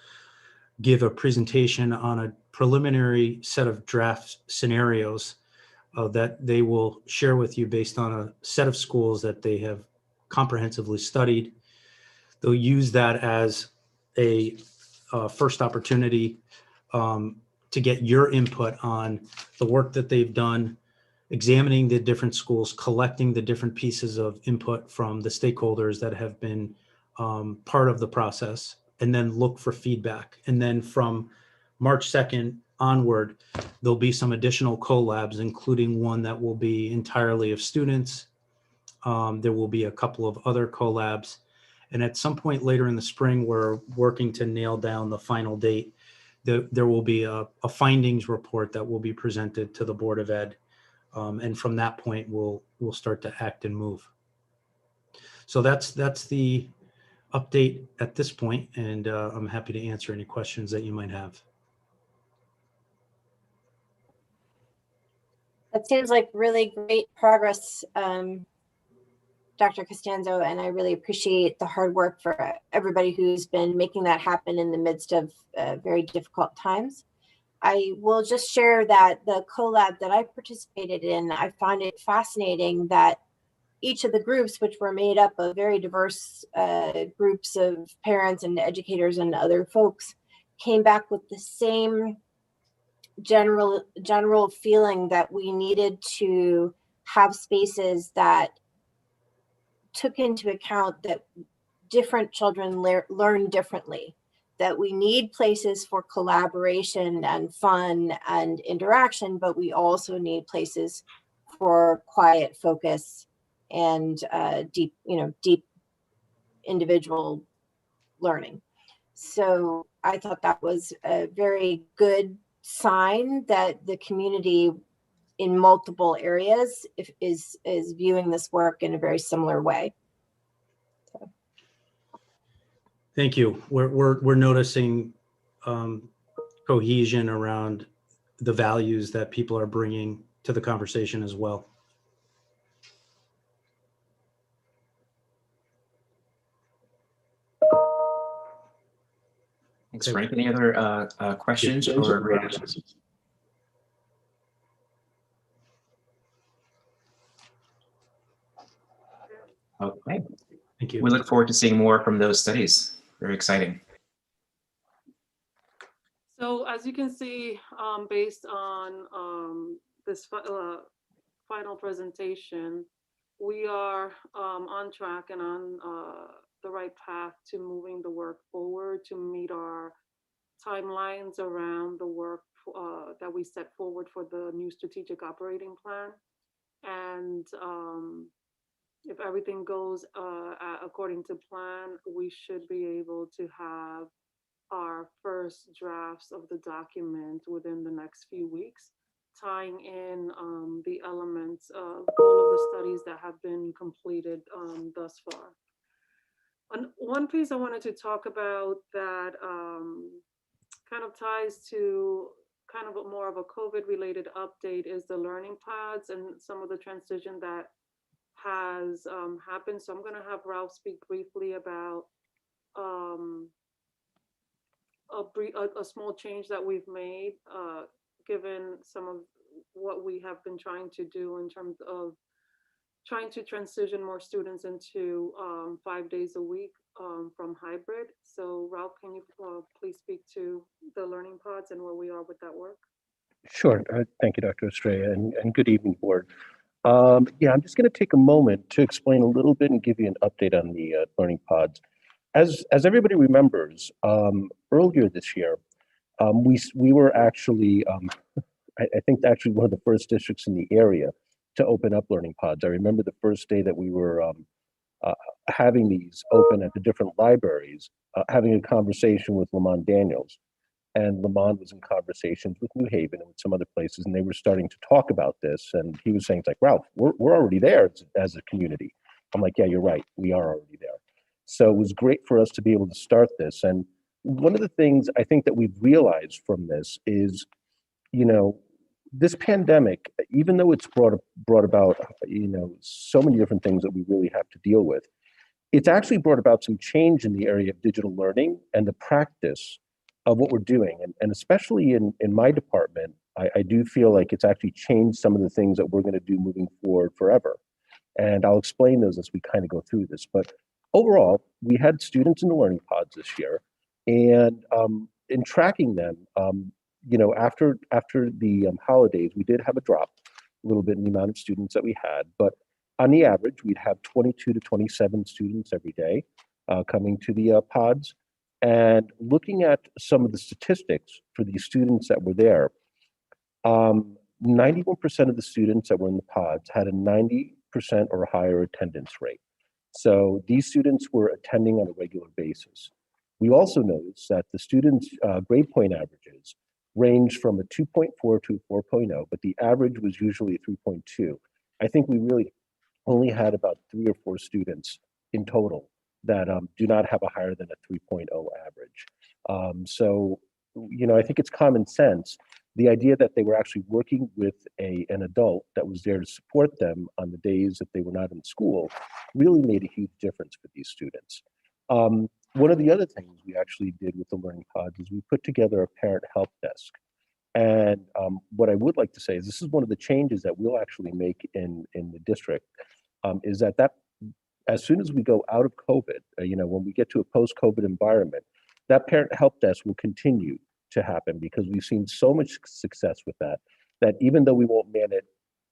give a presentation on a preliminary set of draft scenarios that they will share with you based on a set of schools that they have comprehensively studied. They'll use that as a first opportunity to get your input on the work that they've done, examining the different schools, collecting the different pieces of input from the stakeholders that have been part of the process, and then look for feedback. And then from March 2nd onward, there'll be some additional collabs, including one that will be entirely of students. There will be a couple of other collabs. And at some point later in the spring, we're working to nail down the final date. There will be a findings report that will be presented to the Board of Ed. And from that point, we'll start to act and move. So that's the update at this point, and I'm happy to answer any questions that you might have. That seems like really great progress, Dr. Costanzo, and I really appreciate the hard work for everybody who's been making that happen in the midst of very difficult times. I will just share that the collab that I participated in, I find it fascinating that each of the groups, which were made up of very diverse groups of parents and educators and other folks, came back with the same general feeling that we needed to have spaces that took into account that different children learn differently, that we need places for collaboration and fun and interaction, but we also need places for quiet focus and deep individual learning. So I thought that was a very good sign that the community in multiple areas is viewing this work in a very similar way. So. Thank you. We're noticing cohesion around the values that people are bringing to the conversation as well. Thanks, Frank. Any other questions or reactions? Okay. Thank you. We look forward to seeing more from those studies. Very exciting. So as you can see, based on this final presentation, we are on track and on the right path to moving the work forward to meet our timelines around the work that we set forward for the new strategic operating plan. And if everything goes according to plan, we should be able to have our first drafts of the document within the next few weeks, tying in the elements of all of the studies that have been completed thus far. One piece I wanted to talk about that kind of ties to kind of more of a COVID related update is the learning paths and some of the transition that has happened. So I'm going to have Ralph speak briefly about a small change that we've made, given some of what we have been trying to do in terms of trying to transition more students into 5 days a week from hybrid. So Ralph, can you please speak to the learning pods and where we are with that work? Sure. Thank you, Dr. Estrella, and good evening, board. Yeah, I'm just going to take a moment to explain a little bit and give you an update on the learning pods. As everybody remembers, earlier this year, we were actually, I think actually one of the first districts in the area to open up learning pods. I remember the first day that we were having these open at the different libraries, having a conversation with Lamont Daniels. And Lamont was in conversations with New Haven and with some other places, and they were starting to talk about this. And he was saying, it's like, Ralph, we're already there as a community. I'm like, yeah, you're right. We are already there. So it was great for us to be able to start this. And one of the things I think that we've realized from this is, this pandemic, even though it's brought about, so many different things that we really have to deal with, it's actually brought about some change in the area of digital learning and the practice of what we're doing. And especially in my department, I do feel like it's actually changed some of the things that we're going to do moving forward forever. And I'll explain those as we kind of go through this. But overall, we had students in the learning pods this year. And in tracking them, after the holidays, we did have a drop. little bit in the amount of students that we had, but on the average, we'd have 22 to 27 students every day coming to the pods. And looking at some of the statistics for these students that were there, 91% of the students that were in the pods had a 90% or higher attendance rate. So these students were attending on a regular basis. We also noticed that the students' grade point averages ranged from a 2.4 to a 4.0, but the average was usually a 3.2. I think we really only had about 3 or 4 students in total that do not have a higher than a 3.0 average. So, you know, I think it's common sense. The idea that they were actually working with an adult that was there to support them on the days that they were not in school really made a huge difference for these students. One of the other things we actually did with the Learning Pods is we put together a parent help desk. And what I would like to say is this is one of the changes that we'll actually make in the district, is that as soon as we go out of COVID, you know, when we get to a post-COVID environment, that parent help desk will continue to happen because we've seen so much success with that, that even though we won't man it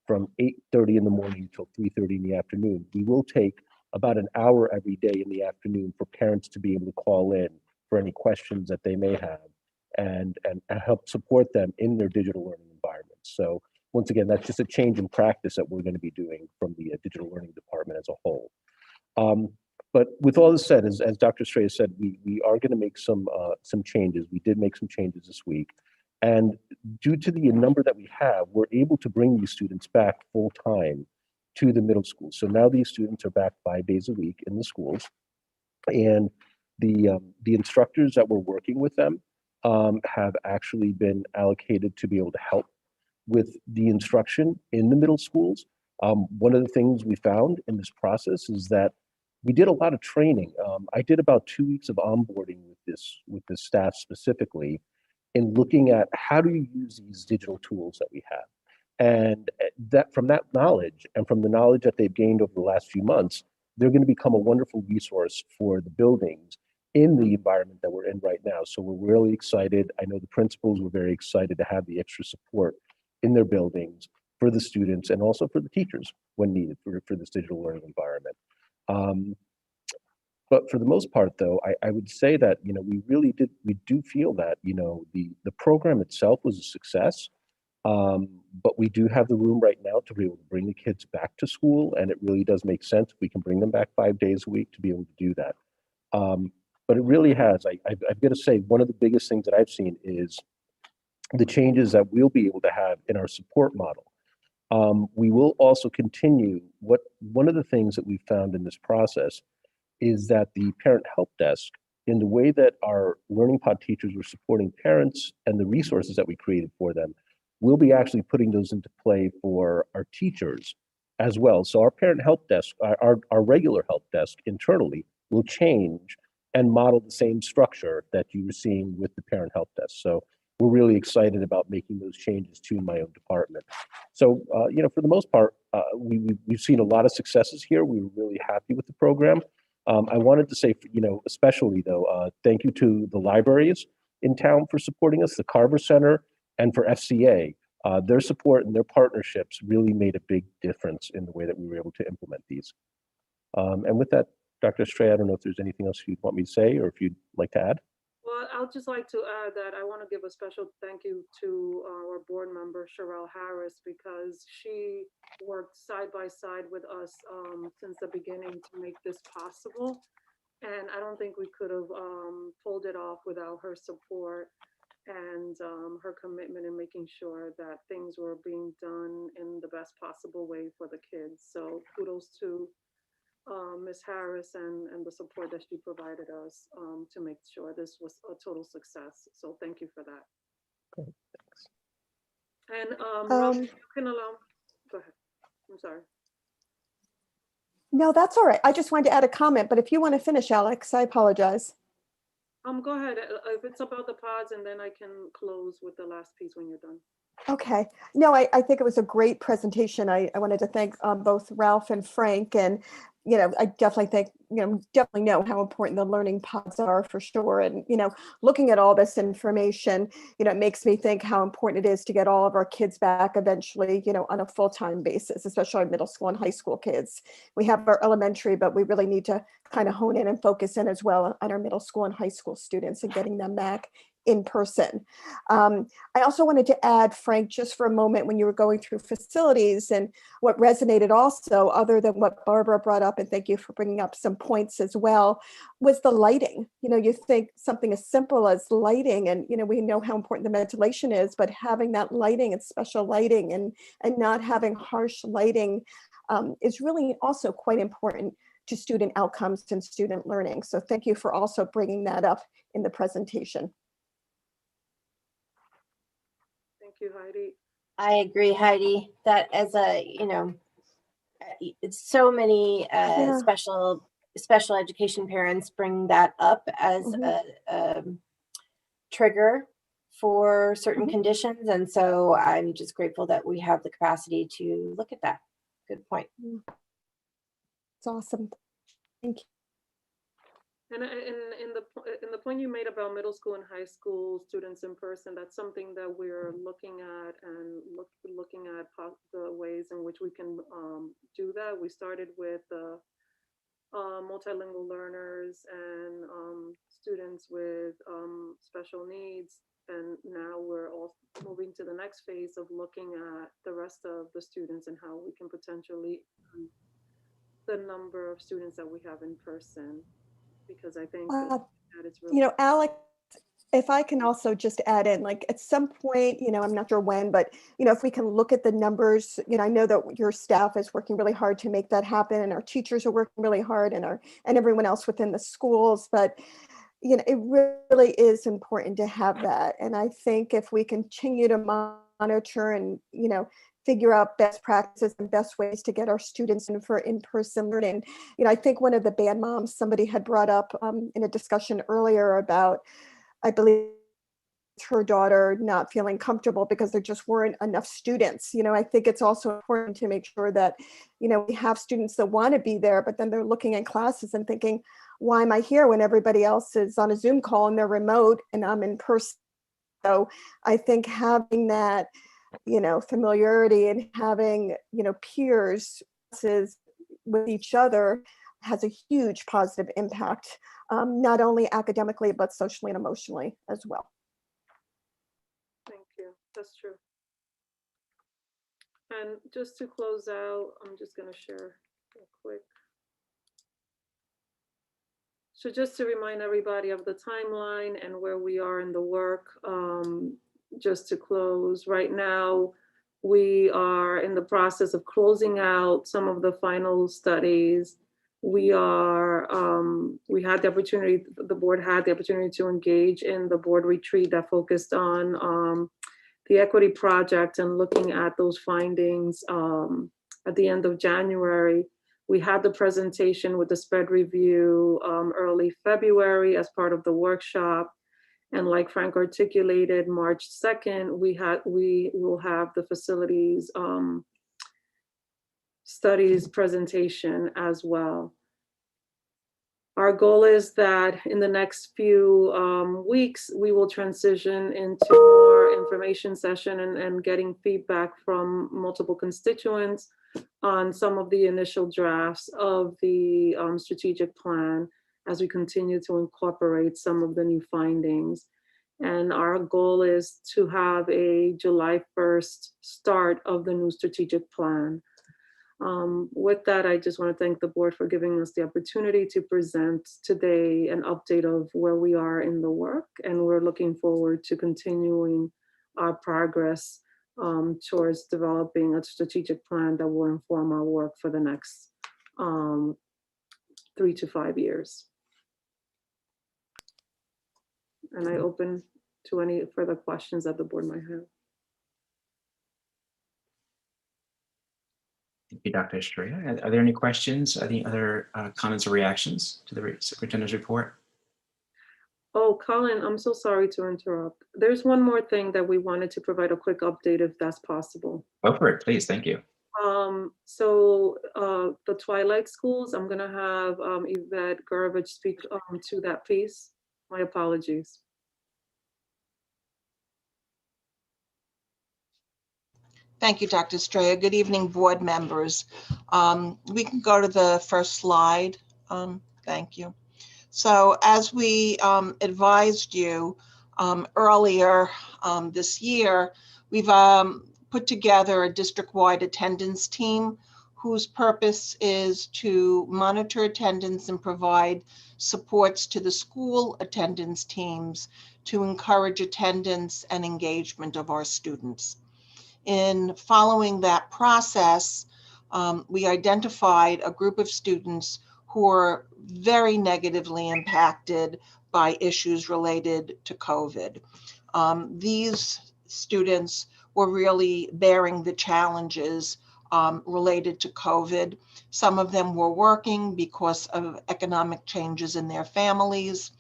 from 8:30 in the morning till 3:30 in the afternoon, we will take about an hour every day in the afternoon for parents to be able to call in for any questions that they may have and help support them in their digital learning environment. So once again, that's just a change in practice that we're going to be doing from the digital learning department as a whole. But with all this said, as Dr. Estrella said, we are going to make some changes. We did make some changes this week. And due to the number that we have, we're able to bring these students back full time to the middle school. So now these students are back 5 days a week in the schools. And the instructors that were working with them have actually been allocated to be able to help with the instruction in the middle schools. One of the things we found in this process is that we did a lot of training. I did about 2 weeks of onboarding with this staff specifically in looking at how do you use these digital tools that we have. And that from that knowledge and from the knowledge that they've gained over the last few months, they're going to become a wonderful resource for the buildings in the environment that we're in right now. So we're really excited. I know the principals were very excited to have the extra support in their buildings for the students and also for the teachers when needed for this digital learning environment. But for the most part, though, I would say that, you know, we do feel that, you know, the program itself was a success. But we do have the room right now to be able to bring the kids back to school, and it really does make sense if we can bring them back 5 days a week to be able to do that. But it really has. I've got to say, one of the biggest things that I've seen is the changes that we'll be able to have in our support model. We will also continue one of the things that we found in this process is that the parent help desk, in the way that our Learning Pod teachers were supporting parents and the resources that we created for them, we'll be actually putting those into play for our teachers as well. So our parent help desk, our regular help desk internally will change and model the same structure that you were seeing with the parent help desk. So we're really excited about making those changes to my own department. So, you know, for the most part, we've seen a lot of successes here. We were really happy with the program. I wanted to say, you know, especially though, thank you to the libraries in town for supporting us, the Carver Center, and for FCA. Their support and their partnerships really made a big difference in the way that we were able to implement these. And with that, Dr. Estrella, I don't know if there's anything else you'd want me to say or if you'd like to add. Well, I'll just like to add that I want to give a special thank you to our board member, Sherelle Harris, because she worked side by side with us since the beginning to make this possible. And I don't think we could have pulled it off without her support and her commitment in making sure that things were being done in the best possible way for the kids. So kudos to Ms. Harris and the support that she provided us to make sure this was a total success. So thank you for that. Great, thanks. And Rob, you can allow, go ahead. I'm sorry. No, that's all right. I just wanted to add a comment, but if you want to finish, Alex, I apologize. Go ahead. If it's about the pods, and then I can close with the last piece when you're done. Okay. No, I think it was a great presentation. I wanted to thank both Ralph and Frank. And I definitely think, definitely know how important the learning pods are for sure. And, looking at all this information, it makes me think how important it is to get all of our kids back eventually, on a full-time basis, especially our middle school and high school kids. We have our elementary, but we really need to kind of hone in and focus in as well on our middle school and high school students and getting them back in person. I also wanted to add, Frank, just for a moment, when you were going through facilities, and what resonated also, other than what Barbara brought up, and thank you for bringing up some points as well, was the lighting. You think something as simple as lighting, and we know how important the ventilation is, but having that lighting and special lighting and not having harsh lighting is really also quite important to student outcomes and student learning. So thank you for also bringing that up in the presentation. Thank you, Heidi. I agree, Heidi, that as it's so many special education parents bring that up as a trigger for certain conditions. And so I'm just grateful that we have the capacity to look at that. Good point. It's awesome. Thank you. And in the point you made about middle school and high school students in person, that's something that we're looking at and looking at the ways in which we can do that. We started with multilingual learners and students with special needs, and now we're all moving to the next phase of looking at the rest of the students and how we can potentially the number of students that we have in person. Because I think that it's really, Alex, if I can also just add in, like at some point, I'm not sure when, but if we can look at the numbers, I know that your staff is working really hard to make that happen, and our teachers are working really hard, and everyone else within the schools. But it really is important to have that. And I think if we continue to monitor and figure out best practices and best ways to get our students in for in-person learning. I think one of the band moms, somebody had brought up in a discussion earlier about, I believe, her daughter not feeling comfortable because there just weren't enough students. I think it's also important to make sure that, we have students that want to be there, but then they're looking at classes and thinking, why am I here when everybody else is on a Zoom call and they're remote and I'm in person? So I think having that familiarity and having, peers with each other has a huge positive impact, not only academically, but socially and emotionally as well. thank you. That's true. And just to close out, I'm just going to share real quick. So just to remind everybody of the timeline and where we are in the work, just to close, right now, we are in the process of closing out some of the final studies. We had the opportunity, the board had the opportunity to engage in the board retreat that focused on the equity project and looking at those findings at the end of January. We had the presentation with the spread review early February as part of the workshop. And like Frank articulated, March 2nd, we will have the facilities studies presentation as well. Our goal is that in the next few weeks, we will transition into more information session and getting feedback from multiple constituents on some of the initial drafts of the strategic plan as we continue to incorporate some of the new findings. And our goal is to have a July 1st start of the new strategic plan. With that, I just want to thank the board for giving us the opportunity to present today an update of where we are in the work. And we're looking forward to continuing our progress towards developing a strategic plan that will inform our work for the next 3 to 5 years. And I open to any further questions that the board might have. Thank you, Dr. Estrella. Are there any questions? Any other comments or reactions to the superintendent's report? Oh, Colin, I'm so sorry to interrupt. There's one more thing that we wanted to provide a quick update if that's possible. Go for it, please. Thank you. The Twilight Schools, I'm gonna have Yvette Garbage speak to that piece. My apologies. Thank you, Dr. Estrella. Good evening, board members. We can go to the first slide. Thank you. So as we advised you earlier this year, we've put together a district-wide attendance team whose purpose is to monitor attendance and provide supports to the school attendance teams to encourage attendance and engagement of our students. In following that process, we identified a group of students who are very negatively impacted by issues related to COVID. These students were really bearing the challenges related to COVID. Some of them were working because of economic changes in their families.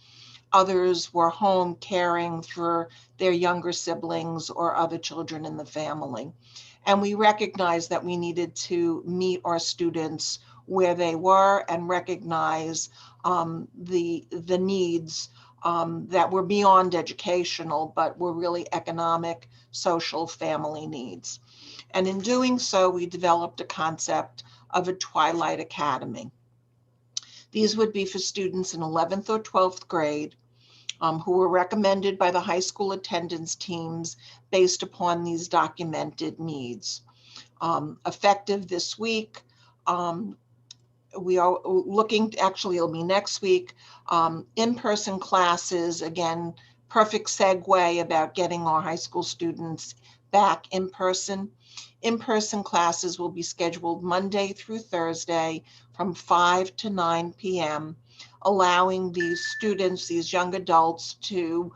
Others were home caring for their younger siblings or other children in the family. And we recognized that we needed to meet our students where they were and recognize the needs that were beyond educational, but were really economic, social, family needs. And in doing so, we developed a concept of a Twilight Academy. These would be for students in 11th or 12th grade who were recommended by the high school attendance teams based upon these documented needs. Effective this week, we are looking, actually it'll be next week, in-person classes, again, perfect segue about getting our high school students back in person. In-person classes will be scheduled Monday through Thursday from 5 to 9 p.m., allowing these students, these young adults, to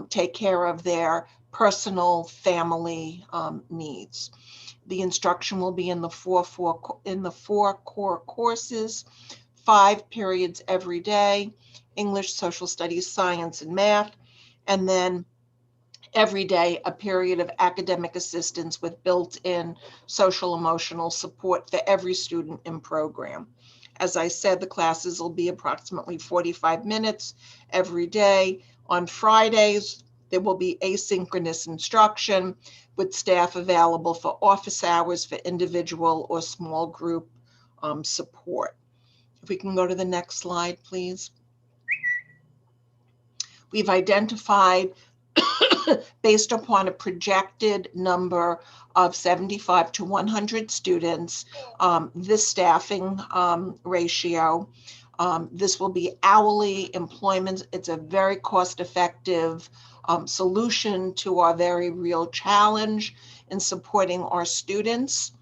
take care of their personal family needs. The instruction will be in the four core courses, 5 periods every day: English, social studies, science, and math, and then every day a period of academic assistance with built-in social emotional support for every student in program. As I said, the classes will be approximately 45 minutes every day. On Fridays, there will be asynchronous instruction with staff available for office hours for individual or small group support. If we can go to the next slide, please. We've identified, based upon a projected number of 75 to 100 students, this staffing ratio. This will be hourly employment. It's a very cost-effective solution to our very real challenge in supporting our students.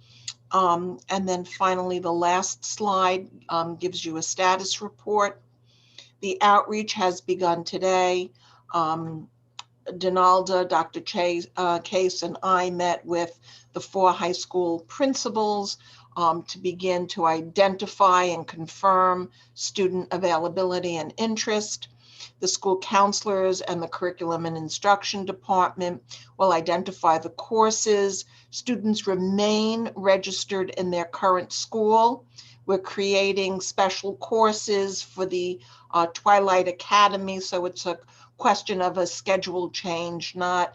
And then finally, the last slide gives you a status report. The outreach has begun today. Donalda, Dr. Case, and I met with the 4 high school principals to begin to identify and confirm student availability and interest. The school counselors and the curriculum and instruction department will identify the courses. Students remain registered in their current school. We're creating special courses for the Twilight Academy, so it's a question of a schedule change, not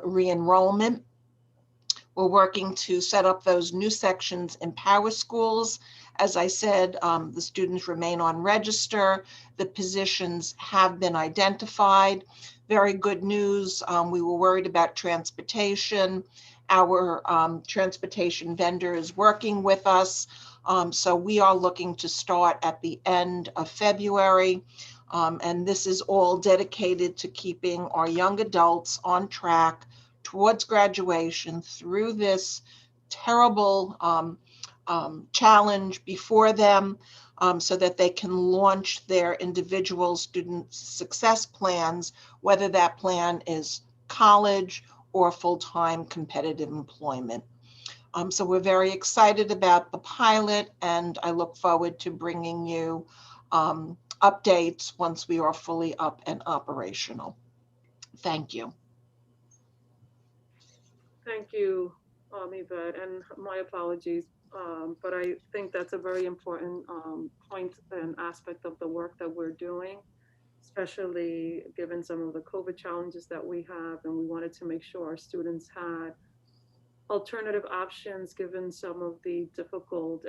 re-enrollment. We're working to set up those new sections in Power Schools. As I said, the students remain on register. The positions have been identified. Very good news. We were worried about transportation. Our transportation vendor is working with us. So we are looking to start at the end of February. And this is all dedicated to keeping our young adults on track towards graduation through this terrible challenge before them, so that they can launch their individual student success plans, whether that plan is college or full-time competitive employment. So we're very excited about the pilot, and I look forward to bringing you updates once we are fully up and operational. Thank you. Thank you. Yvette, and my apologies. But I think that's a very important point and aspect of the work that we're doing, especially given some of the COVID challenges that we have. And we wanted to make sure our students had alternative options given some of the difficult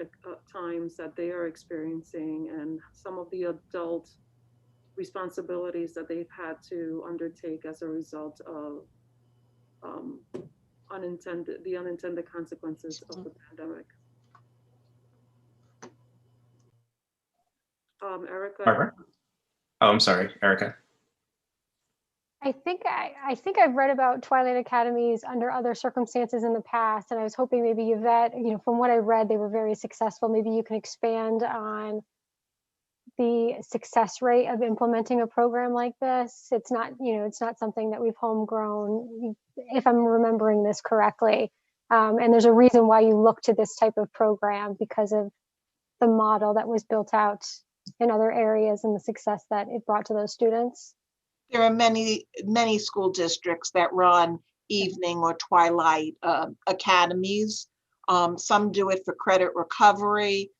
times that they are experiencing and some of the adult responsibilities that they've had to undertake as a result of the unintended consequences of the pandemic. Erica. Barbara? Oh, I'm sorry, Erica. I think I've read about Twilight Academies under other circumstances in the past, and I was hoping maybe Yvette, from what I read, they were very successful. Maybe you can expand on the success rate of implementing a program like this. It's not, it's not something that we've homegrown, if I'm remembering this correctly. And there's a reason why you look to this type of program because of the model that was built out in other areas and the success that it brought to those students. There are many school districts that run evening or twilight academies. Some do it for credit recovery.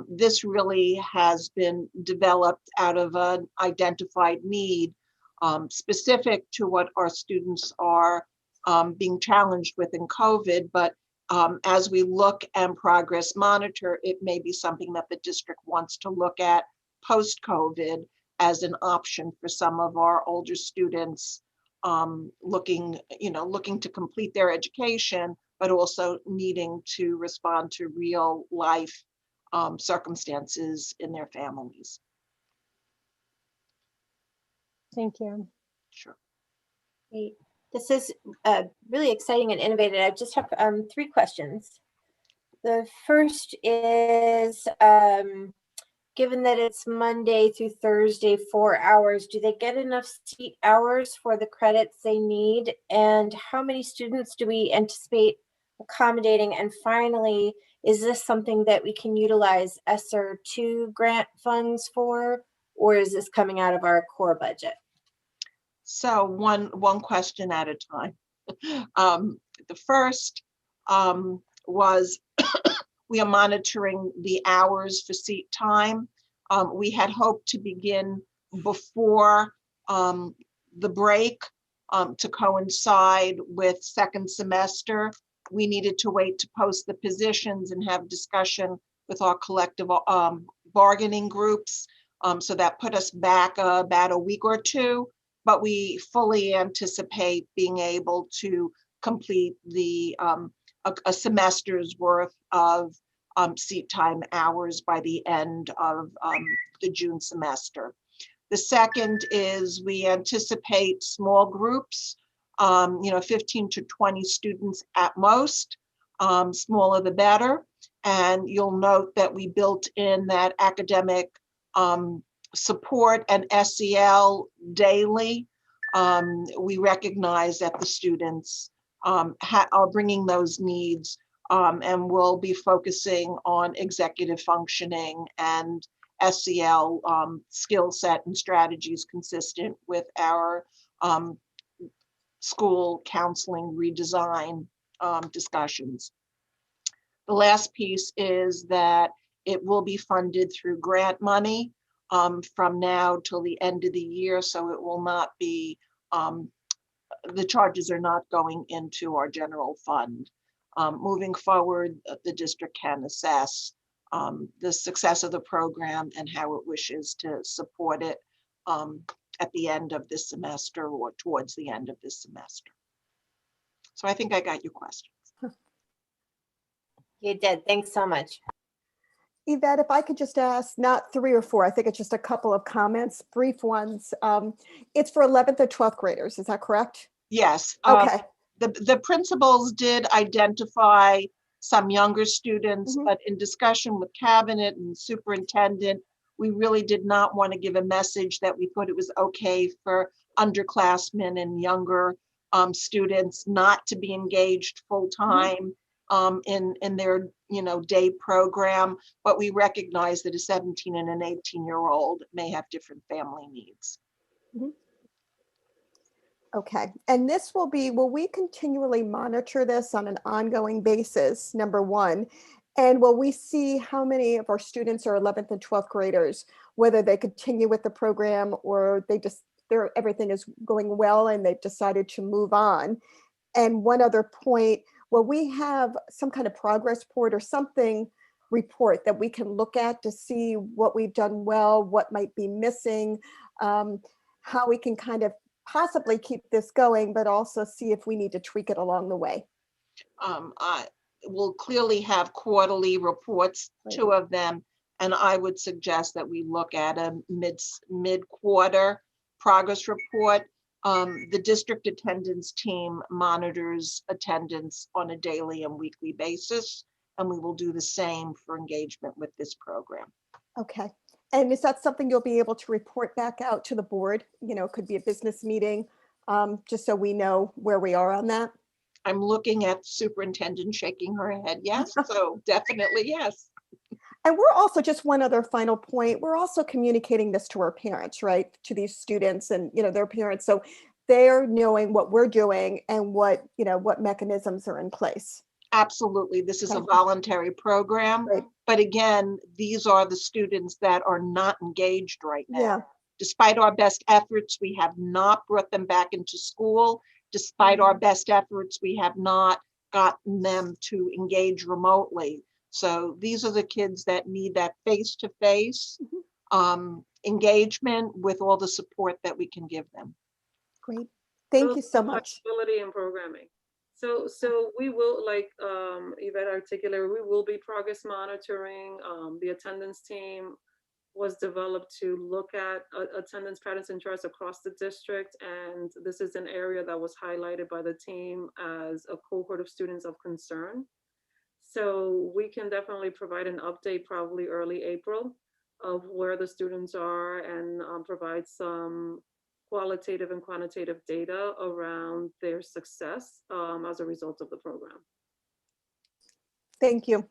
This really has been developed out of an identified need specific to what our students are being challenged with in COVID. But as we look and progress monitor, it may be something that the district wants to look at post-COVID as an option for some of our older students looking to complete their education, but also needing to respond to real life circumstances in their families. Thank you. Sure. Great. This is really exciting and innovative. I just have 3 questions. The first is, given that it's Monday through Thursday, 4 hours, do they get enough seat hours for the credits they need? And how many students do we anticipate accommodating? And finally, is this something that we can utilize ESSER 2 grant funds for, or is this coming out of our core budget? So one question at a time. The first was we are monitoring the hours for seat time. We had hoped to begin before the break to coincide with second semester. We needed to wait to post the positions and have discussion with our collective bargaining groups. So that put us back about a week or 2, but we fully anticipate being able to complete the a semester's worth of seat time hours by the end of the June semester. The second is we anticipate small groups, 15 to 20 students at most, smaller the better. And you'll note that we built in that academic support and SEL daily. We recognize that the students are bringing those needs and we'll be focusing on executive functioning and SEL skill set and strategies consistent with our school counseling redesign discussions. The last piece is that it will be funded through grant money from now till the end of the year, so it will not be, the charges are not going into our general fund. Moving forward, the district can assess the success of the program and how it wishes to support it at the end of this semester or towards the end of this semester. So I think I got your questions. You did. Thanks so much. Yvette, if I could just ask, not 3 or 4, I think it's just a couple of comments, brief ones. It's for 11th or 12th graders, is that correct? Yes. Okay. The principals did identify some younger students, but in discussion with cabinet and superintendent, we really did not want to give a message that we thought it was okay for underclassmen and younger students not to be engaged full-time in their day program, but we recognize that a 17 and an 18-year-old may have different family needs. Okay, and this will we continually monitor this on an ongoing basis, number one? And will we see how many of our students are 11th and 12th graders, whether they continue with the program or everything is going well and they've decided to move on? And one other point, will we have some kind of progress report or something report that we can look at to see what we've done well, what might be missing, how we can kind of possibly keep this going, but also see if we need to tweak it along the way? I will clearly have quarterly reports, two of them, and I would suggest that we look at a mid-quarter progress report. The district attendance team monitors attendance on a daily and weekly basis, and we will do the same for engagement with this program. Okay. And is that something you'll be able to report back out to the board? You know, it could be a business meeting, just so we know where we are on that. I'm looking at the superintendent shaking her head. Yes, so definitely yes. And we're also, just one other final point, we're also communicating this to our parents, right? To these students and, you know, their parents. So they're knowing what we're doing and what, you know, what mechanisms are in place. Absolutely. This is a voluntary program. Right. But again, these are the students that are not engaged right now. Yeah. Despite our best efforts, we have not brought them back into school. Despite our best efforts, we have not gotten them to engage remotely. So these are the kids that need that face-to-face engagement with all the support that we can give them. Great. Thank you so much. Flexibility in programming. So we will, like Yvette articulated, we will be progress monitoring. The attendance team was developed to look at attendance patterns and charts across the district. And this is an area that was highlighted by the team as a cohort of students of concern. So we can definitely provide an update probably early April of where the students are and provide some qualitative and quantitative data around their success as a result of the program. Thank you.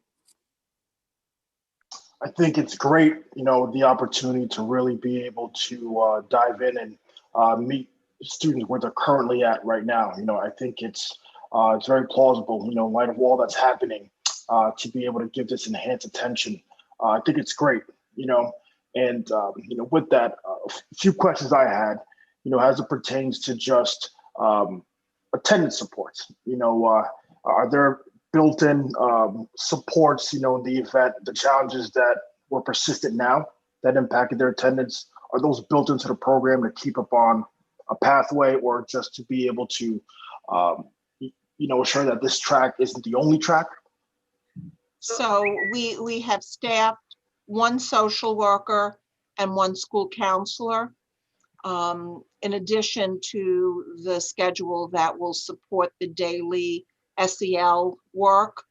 I think it's great, you know, the opportunity to really be able to dive in and meet students where they're currently at right now. You know, I think it's very plausible, you know, in light of all that's happening, to be able to give this enhanced attention. I think it's great, you know, and, you know, with that, a few questions I had, you know, as it pertains to just attendance supports, you know, are there built-in supports, you know, in the event the challenges that were persistent now that impacted their attendance, are those built into the program to keep up on a pathway or just to be able to, you know, assure that this track isn't the only track? So we have staffed one social worker and one school counselor, in addition to the schedule that will support the daily SEL work.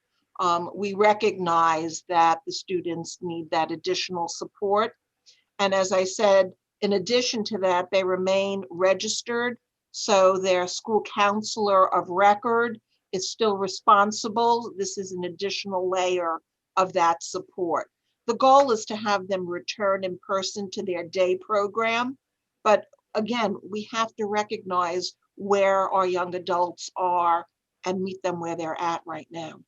We recognize that the students need that additional support. And as I said, in addition to that, they remain registered. So their school counselor of record is still responsible. This is an additional layer of that support. The goal is to have them return in person to their day program. But again, we have to recognize where our young adults are and meet them where they're at right now.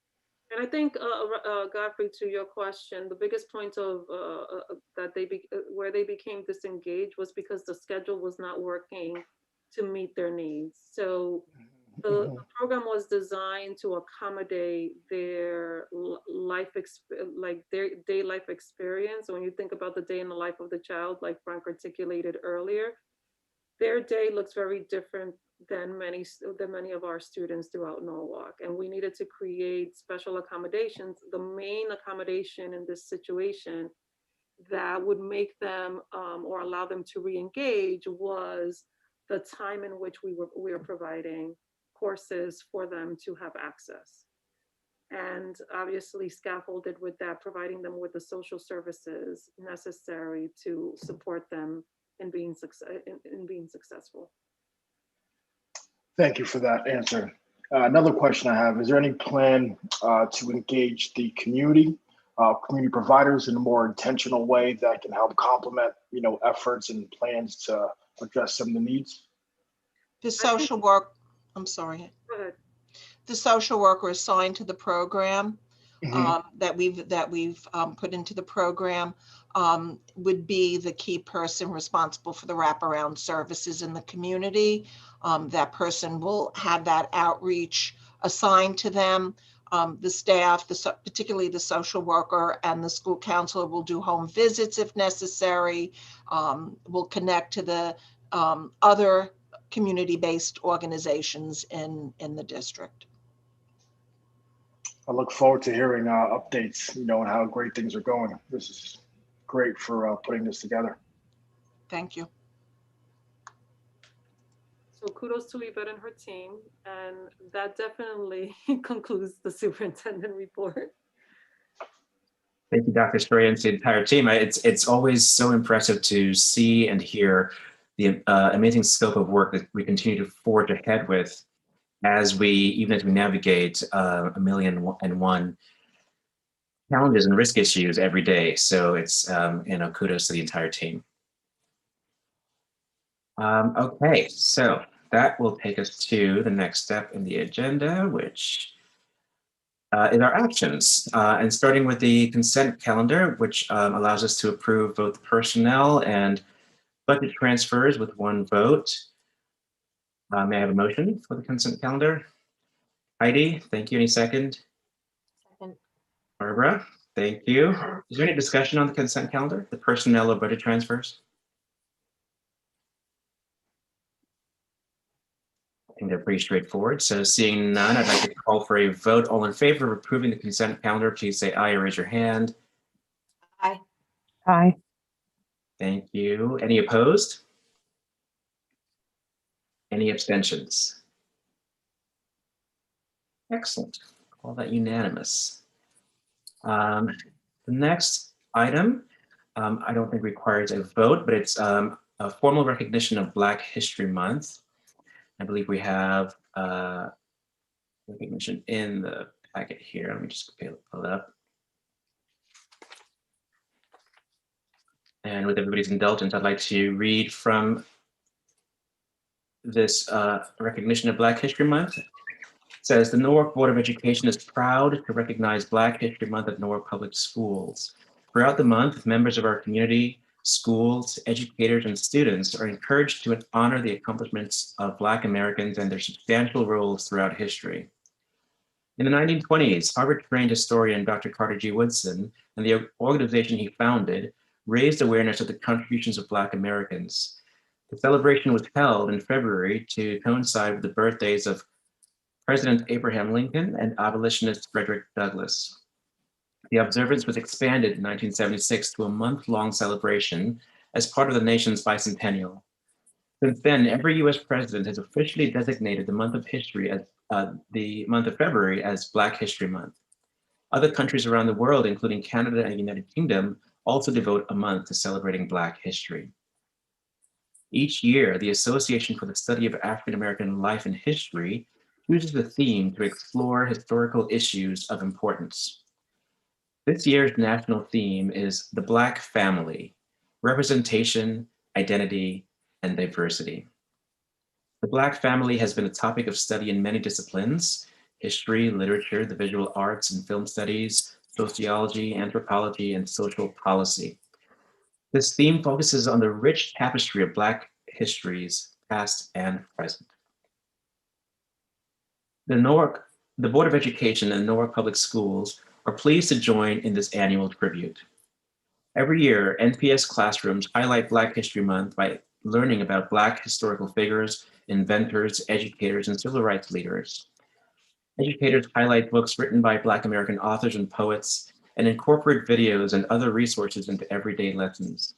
And I think, Godfrey, to your question, the biggest point of that where they became disengaged was because the schedule was not working to meet their needs. So the program was designed to accommodate their their day life experience. So when you think about the day in the life of the child, like Frank articulated earlier, their day looks very different than many of our students throughout Norwalk. And we needed to create special accommodations. The main accommodation in this situation that would make them or allow them to re-engage was the time in which we were providing courses for them to have access. And obviously scaffolded with that, providing them with the social services necessary to support them in being successful. Thank you for that answer. Another question I have, is there any plan to engage the community providers in a more intentional way that can help complement, you know, efforts and plans to address some of the needs? The social work, I'm sorry. Go ahead. The social worker assigned to the program Mhm. that we've put into the program would be the key person responsible for the wraparound services in the community. That person will have that outreach assigned to them. The staff, particularly the social worker and the school counselor, will do home visits if necessary, will connect to the other community-based organizations in the district. I look forward to hearing updates, and how great things are going. This is great for putting this together. Thank you. So kudos to Yvette and her team. And that definitely concludes the superintendent report. Thank you, Dr. Story, and the entire team. It's always so impressive to see and hear the amazing scope of work that we continue to forge ahead with even as we navigate a million and one challenges and risk issues every day. So it's, kudos to the entire team. Okay, so that will take us to the next step in the agenda, which is our actions. And starting with the consent calendar, which allows us to approve both personnel and budget transfers with one vote. May I have a motion for the consent calendar? Heidi, thank you. Any second? Second. Barbara, thank you. Is there any discussion on the consent calendar, the personnel or budget transfers? I think they're pretty straightforward. So seeing none, I'd like to call for a vote. All in favor of approving the consent calendar, please say aye or raise your hand. Aye. Aye. Thank you. Any opposed? Any abstentions? Excellent. All that unanimous. The next item, I don't think requires a vote, but it's a formal recognition of Black History Month. I believe we have recognition in the packet here. Let me just pull it up. And with everybody's indulgence, I'd like to read from this recognition of Black History Month. It says, the Norwalk Board of Education is proud to recognize Black History Month at Norwalk Public Schools. Throughout the month, members of our community, schools, educators, and students are encouraged to honor the accomplishments of Black Americans and their substantial roles throughout history. In the 1920s, Harvard-trained historian Dr. Carter G. Woodson and the organization he founded raised awareness of the contributions of Black Americans. The celebration was held in February to coincide with the birthdays of President Abraham Lincoln and abolitionist Frederick Douglass. The observance was expanded in 1976 to a month-long celebration as part of the nation's bicentennial. Since then, every US president has officially designated the month of history as the month of February as Black History Month. Other countries around the world, including Canada and the United Kingdom, also devote a month to celebrating Black history. Each year, the Association for the Study of African American Life and History chooses a theme to explore historical issues of importance. This year's national theme is the Black family, representation, identity, and diversity. The Black family has been a topic of study in many disciplines: history, literature, the visual arts and film studies, sociology, anthropology, and social policy. This theme focuses on the rich tapestry of Black histories, past and present. The Board of Education and Norwalk Public Schools are pleased to join in this annual tribute. Every year, NPS classrooms highlight Black History Month by learning about Black historical figures, inventors, educators, and civil rights leaders. Educators highlight books written by Black American authors and poets and incorporate videos and other resources into everyday lessons.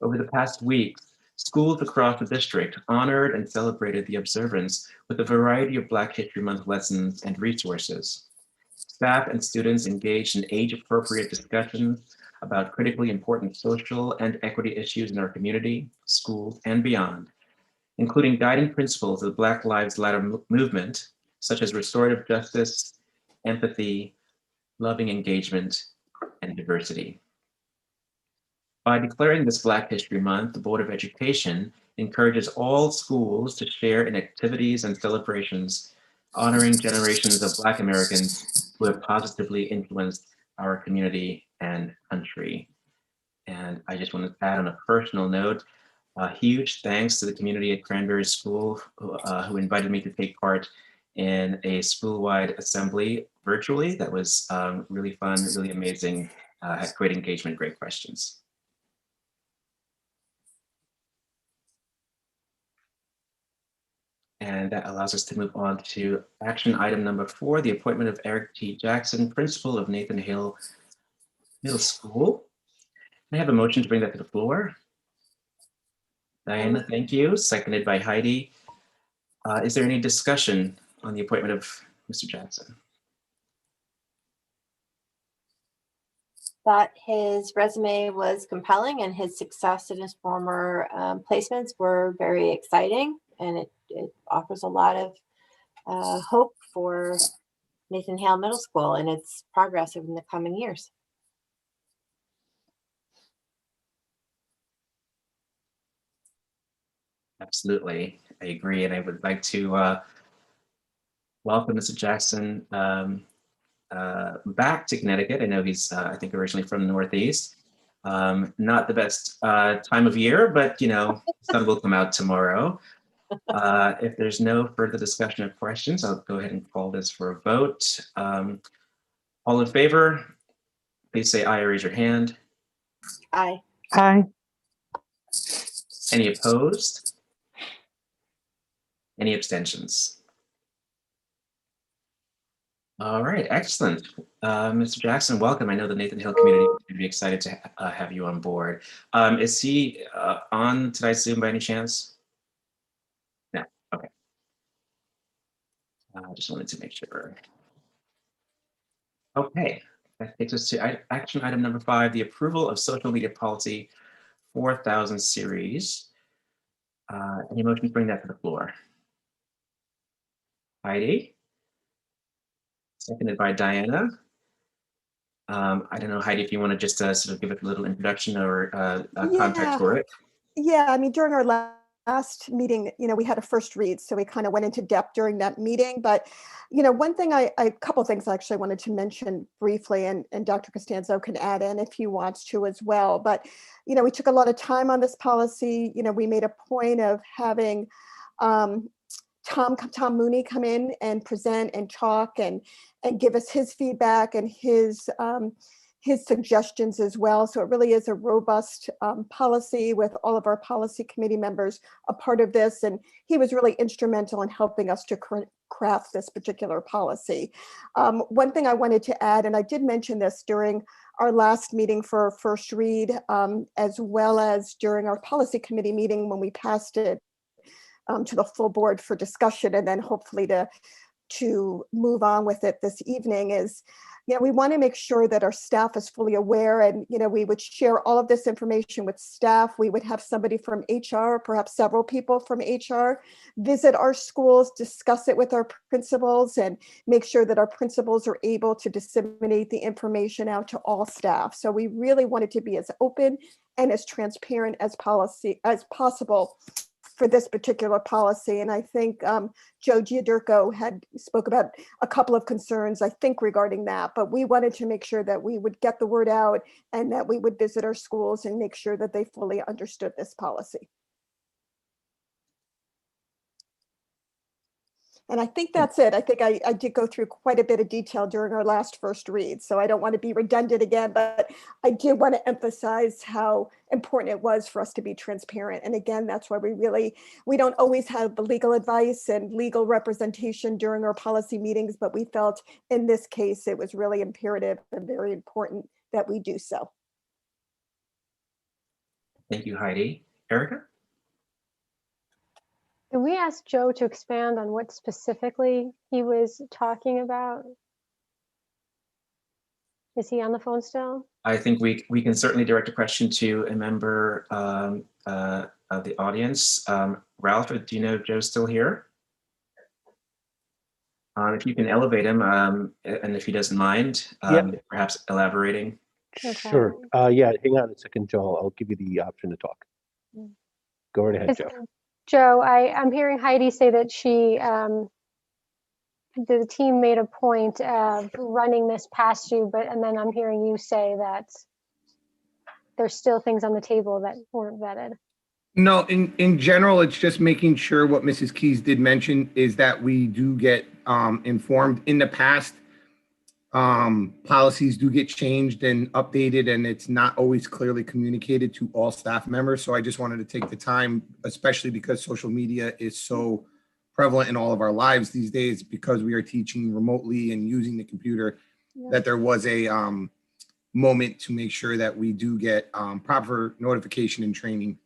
Over the past week, schools across the district honored and celebrated the observance with a variety of Black History Month lessons and resources. Staff and students engaged in age-appropriate discussions about critically important social and equity issues in our community, schools, and beyond, including guiding principles of the Black Lives Matter movement, such as restorative justice, empathy, loving engagement, and diversity. By declaring this Black History Month, the Board of Education encourages all schools to share in activities and celebrations honoring generations of Black Americans who have positively influenced our community and country. And I just want to add on a personal note, a huge thanks to the community at Cranberry School who invited me to take part in a school-wide assembly virtually. That was really fun, really amazing, had great engagement, great questions. And that allows us to move on to action item number 4, the appointment of Eric T. Jackson, principal of Nathan Hale Middle School. Can I have a motion to bring that to the floor? Diana, thank you. Seconded by Heidi. Is there any discussion on the appointment of Mr. Jackson? Thought his resume was compelling and his success in his former placements were very exciting, and it offers a lot of hope for Nathan Hale Middle School and its progress over the coming years. Absolutely, I agree, and I would like to welcome Mr. Jackson back to Connecticut. I know he's, I think, originally from the Northeast. Not the best time of year, but you know, sun will come out tomorrow. If there's no further discussion or questions, I'll go ahead and call this for a vote. All in favor, please say aye or raise your hand. Aye. Aye. Any opposed? Any abstentions? All right, excellent. Mr. Jackson, welcome. I know the Nathan Hale community would be excited to have you on board. Is he on tonight's Zoom by any chance? No, okay. I just wanted to make sure. Okay, that takes us to action item number 5, the approval of social media policy 4000 series. Any motion to bring that to the floor? Heidi? Seconded by Diana. I don't know, Heidi, if you want to just sort of give it a little introduction or context for it. Yeah, I mean, during our last meeting, you know, we had a first read, so we kind of went into depth during that meeting. But, you know, one thing a couple things actually I wanted to mention briefly, and Dr. Costanzo can add in if he wants to as well. But, you know, we took a lot of time on this policy. You know, we made a point of having Tom Mooney come in and present and talk and give us his feedback and his suggestions as well. So it really is a robust policy with all of our policy committee members a part of this. And he was really instrumental in helping us to craft this particular policy. One thing I wanted to add, and I did mention this during our last meeting for first read, as well as during our policy committee meeting when we passed it to the full board for discussion, and then hopefully to move on with it this evening, is, you know, we want to make sure that our staff is fully aware, and, you know, we would share all of this information with staff. We would have somebody from HR, perhaps several people from HR, visit our schools, discuss it with our principals, and make sure that our principals are able to disseminate the information out to all staff. So we really wanted to be as open and as transparent as possible for this particular policy. And I think Joe Giudico had spoke about a couple of concerns, I think, regarding that, but we wanted to make sure that we would get the word out and that we would visit our schools and make sure that they fully understood this policy. And I think that's it. I think I did go through quite a bit of detail during our last first read, so I don't want to be redundant again, but I did want to emphasize how important it was for us to be transparent. And again, that's why we don't always have the legal advice and legal representation during our policy meetings, but we felt in this case, it was really imperative and very important that we do so. Thank you, Heidi. Erica? Can we ask Joe to expand on what specifically he was talking about? Is he on the phone still? I think we can certainly direct a question to a member of the audience. Ralph, do you know if Joe's still here? If you can elevate him, and if he doesn't mind, perhaps elaborating. Sure. Yeah, hang on a second, Joe. I'll give you the option to talk. Go right ahead, Joe. Joe, I'm hearing Heidi say that the team made a point of running this past you, and then I'm hearing you say that there's still things on the table that weren't vetted. No, in general, it's just making sure what Mrs. Keys did mention is that we do get informed. In the past, policies do get changed and updated, and it's not always clearly communicated to all staff members. So I just wanted to take the time, especially because social media is so prevalent in all of our lives these days, because we are teaching remotely and using the computer, that there was a moment to make sure that we do get proper notification and training.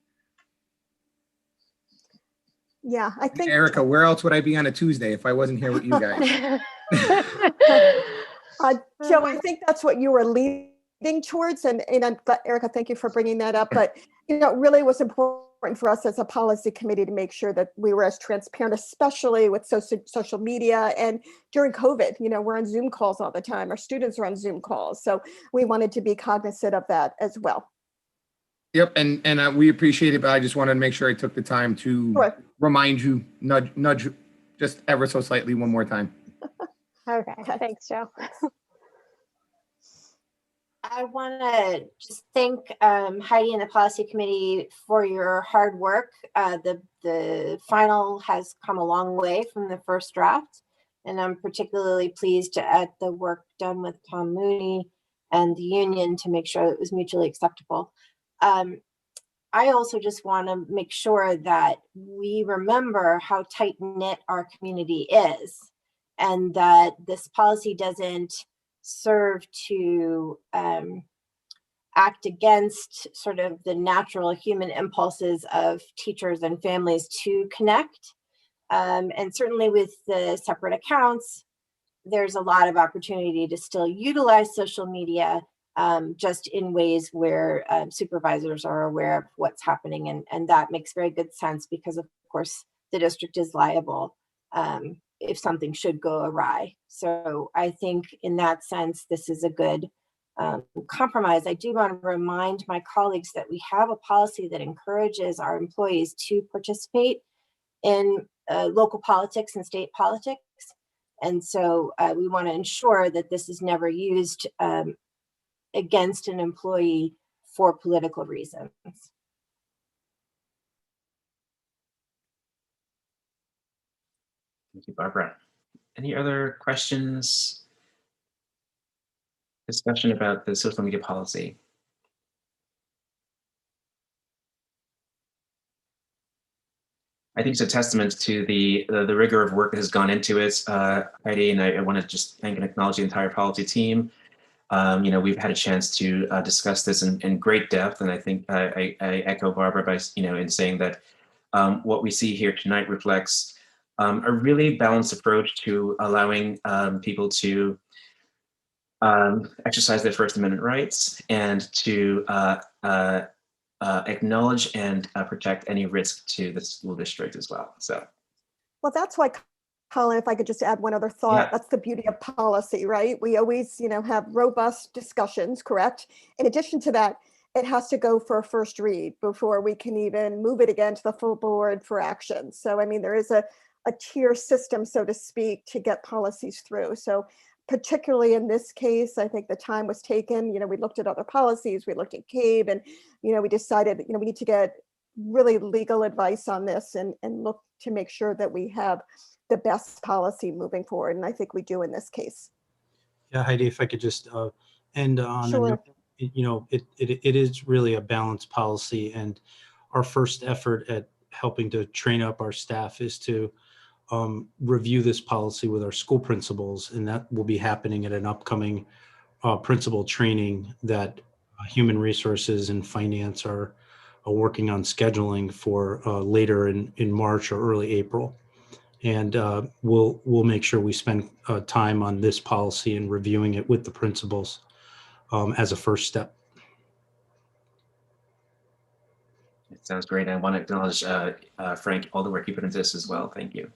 Yeah, I think Erica, where else would I be on a Tuesday if I wasn't here with you guys? Joe, I think that's what you were leading towards, and I'm glad, Erica, thank you for bringing that up. But it really was important for us as a policy committee to make sure that we were as transparent, especially with social media and during COVID. We're on Zoom calls all the time. Our students are on Zoom calls, so we wanted to be cognizant of that as well. Yep, and we appreciate it, but I just wanted to make sure I took the time to remind you, nudge just ever so slightly one more time. Okay, thanks, Joe. I want to just thank Heidi and the policy committee for your hard work. The final has come a long way from the first draft, and I'm particularly pleased at the work done with Tom Mooney and the union to make sure it was mutually acceptable. I also just want to make sure that we remember how tight-knit our community is, and that this policy doesn't serve to act against sort of the natural human impulses of teachers and families to connect. And certainly with the separate accounts, there's a lot of opportunity to still utilize social media, just in ways where supervisors are aware of what's happening. And that makes very good sense because, of course, the district is liable if something should go awry. So I think in that sense, this is a good compromise. I do want to remind my colleagues that we have a policy that encourages our employees to participate in local politics and state politics. And so we want to ensure that this is never used against an employee for political reasons. Thank you, Barbara. Any other questions? Discussion about the social media policy? I think it's a testament to the rigor of work that has gone into it, Heidi, and I want to just thank and acknowledge the entire policy team. We've had a chance to discuss this in great depth, and I think I echo Barbara by in saying that what we see here tonight reflects a really balanced approach to allowing people to exercise their First Amendment rights and to acknowledge and protect any risk to the school district as well. Well, that's why, Colin, if I could just add one other thought, that's the beauty of policy, right? We always, have robust discussions, correct? In addition to that, it has to go for a first read before we can even move it again to the full board for action. So, there is a tier system, so to speak, to get policies through. So particularly in this case, I think the time was taken. We looked at other policies, we looked at CABE, and, we decided, we need to get really legal advice on this and look to make sure that we have the best policy moving forward. And I think we do in this case. Yeah, Heidi, if I could just end on, Sure. It is really a balanced policy, and our first effort at helping to train up our staff is to review this policy with our school principals, and that will be happening at an upcoming principal training that human resources and finance are working on scheduling for later in March or early April. And we'll make sure we spend time on this policy and reviewing it with the principals as a first step. It sounds great. I want to acknowledge, Frank, all the work you put into this as well. Thank you.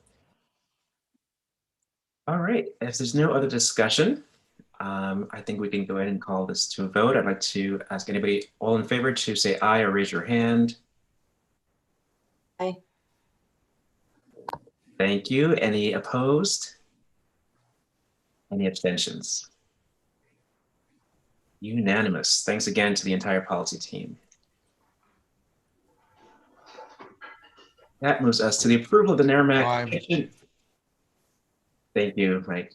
All right, if there's no other discussion, I think we can go ahead and call this to a vote. I'd like to ask anybody all in favor to say aye or raise your hand. Aye. Thank you. Any opposed? Any abstentions? Unanimous. Thanks again to the entire policy team. That moves us to the approval of the Merrimack Kitchen. Thank you, Mike.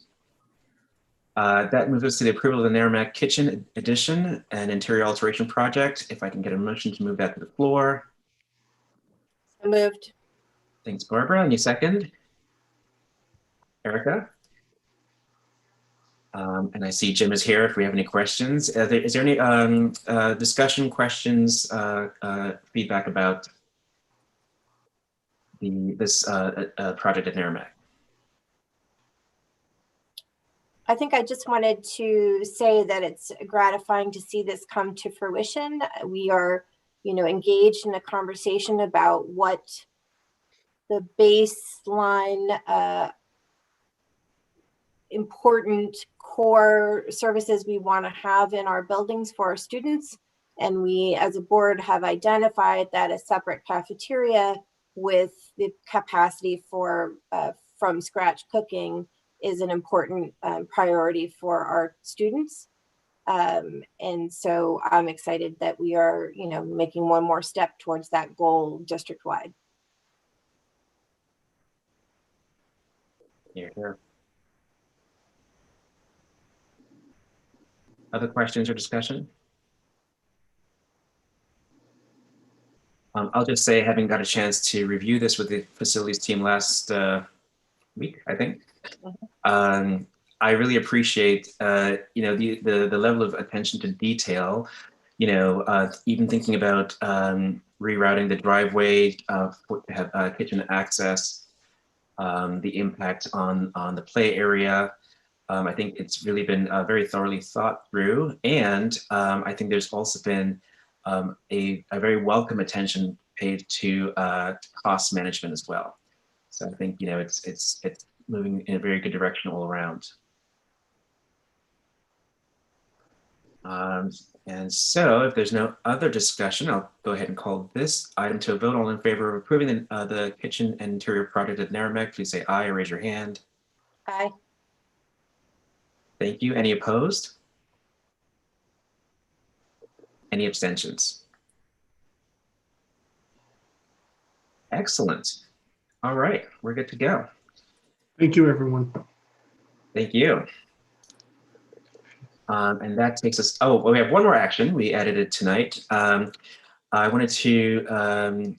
That moves us to the approval of the Merrimack Kitchen addition and interior alteration project. If I can get a motion to move that to the floor. So moved. Thanks, Barbara. Any second? Erica? And I see Jim is here if we have any questions. Is there any discussion, questions, feedback about this project at Merrimack? I think I just wanted to say that it's gratifying to see this come to fruition. We are, engaged in a conversation about what the baseline important core services we want to have in our buildings for our students. And we, as a board, have identified that a separate cafeteria with the capacity for from scratch cooking is an important priority for our students. And so I'm excited that we are, making one more step towards that goal district-wide. Here. Other questions or discussion? I'll just say, having got a chance to review this with the facilities team last week, I think, I really appreciate, the level of attention to detail. Even thinking about rerouting the driveway to have kitchen access, the impact on the play area. I think it's really been very thoroughly thought through, and I think there's also been a very welcome attention paid to cost management as well. So I think it's moving in a very good direction all around. And so, if there's no other discussion, I'll go ahead and call this item to a vote. All in favor of approving the kitchen and interior project at Merrimack, please say aye or raise your hand. Aye. Thank you. Any opposed? Any abstentions? Excellent. All right, we're good to go. Thank you, everyone. Thank you. And that takes us, well, we have one more action we added it tonight. I wanted to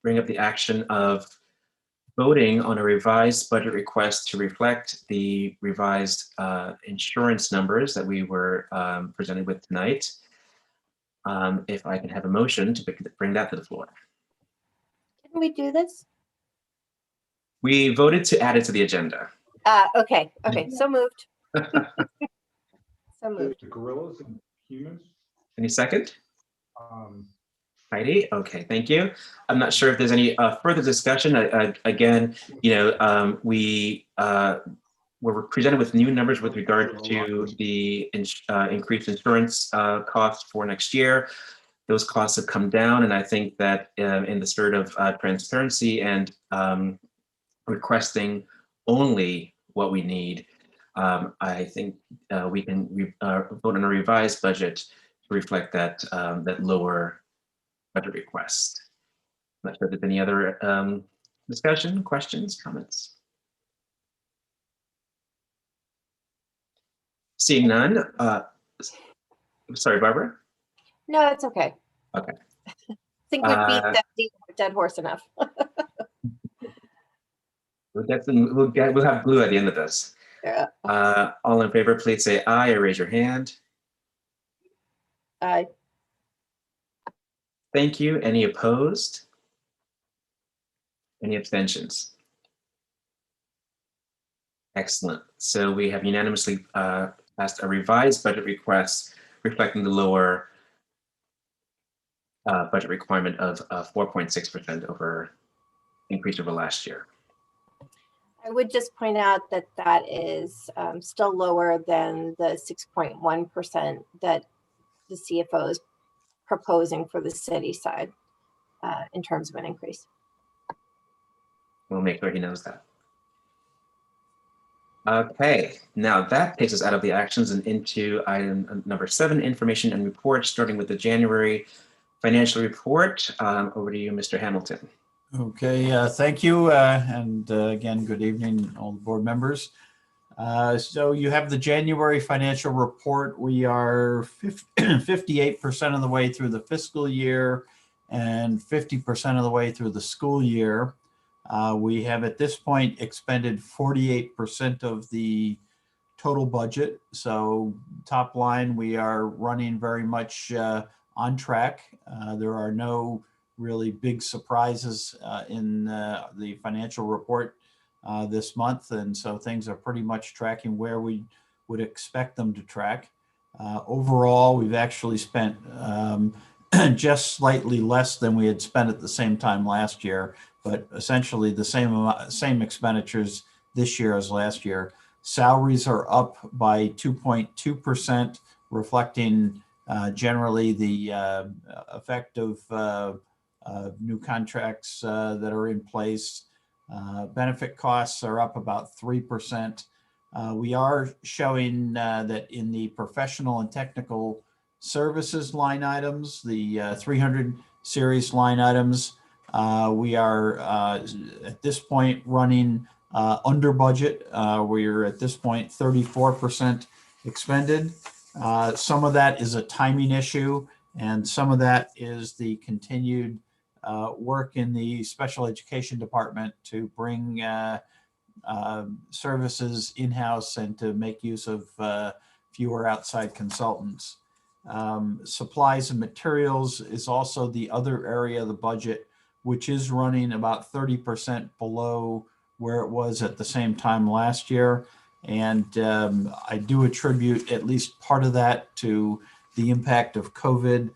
bring up the action of voting on a revised budget request to reflect the revised insurance numbers that we were presented with tonight. If I can have a motion to bring that to the floor. Can we do this? We voted to add it to the agenda. Okay, so moved. So moved. Gorillas and humans. Any second? Heidi, okay, thank you. I'm not sure if there's any further discussion. Again, we were presented with new numbers with regard to the increased insurance costs for next year. Those costs have come down, and I think that in the spirit of transparency and requesting only what we need, I think we can vote on a revised budget to reflect that that lower budget request. I'm not sure if there's any other discussion, questions, comments. Seeing none. Sorry, Barbara. No, it's okay. Okay. I think we've beat that dead horse enough. We'll have glue at the end of this. Yeah. All in favor, please say aye or raise your hand. Aye. Thank you. Any opposed? Any abstentions? Excellent. So we have unanimously passed a revised budget request reflecting the lower budget requirement of 4.6% over increase over last year. I would just point out that that is still lower than the 6.1% that the CFO is proposing for the city side in terms of an increase. We'll make sure he knows that. Okay, now that takes us out of the actions and into item number 7, information and reports, starting with the January financial report. Over to you, Mr. Hamilton. Okay, thank you. And again, good evening, all the board members. So you have the January financial report. We are 58% of the way through the fiscal year and 50% of the way through the school year. We have at this point expended 48% of the total budget. So top line, we are running very much on track. There are no really big surprises in the financial report this month. And so things are pretty much tracking where we would expect them to track. Overall, we've actually spent just slightly less than we had spent at the same time last year, but essentially the same expenditures this year as last year. Salaries are up by 2.2%, reflecting generally the effect of new contracts that are in place. Benefit costs are up about 3%. We are showing that in the professional and technical services line items, the 300 series line items, we are at this point running under budget. We're at this point 34% expended. Some of that is a timing issue, and some of that is the continued work in the special education department to bring services in-house and to make use of fewer outside consultants. Supplies and materials is also the other area of the budget, which is running about 30% below where it was at the same time last year. And I do attribute at least part of that to the impact of COVID,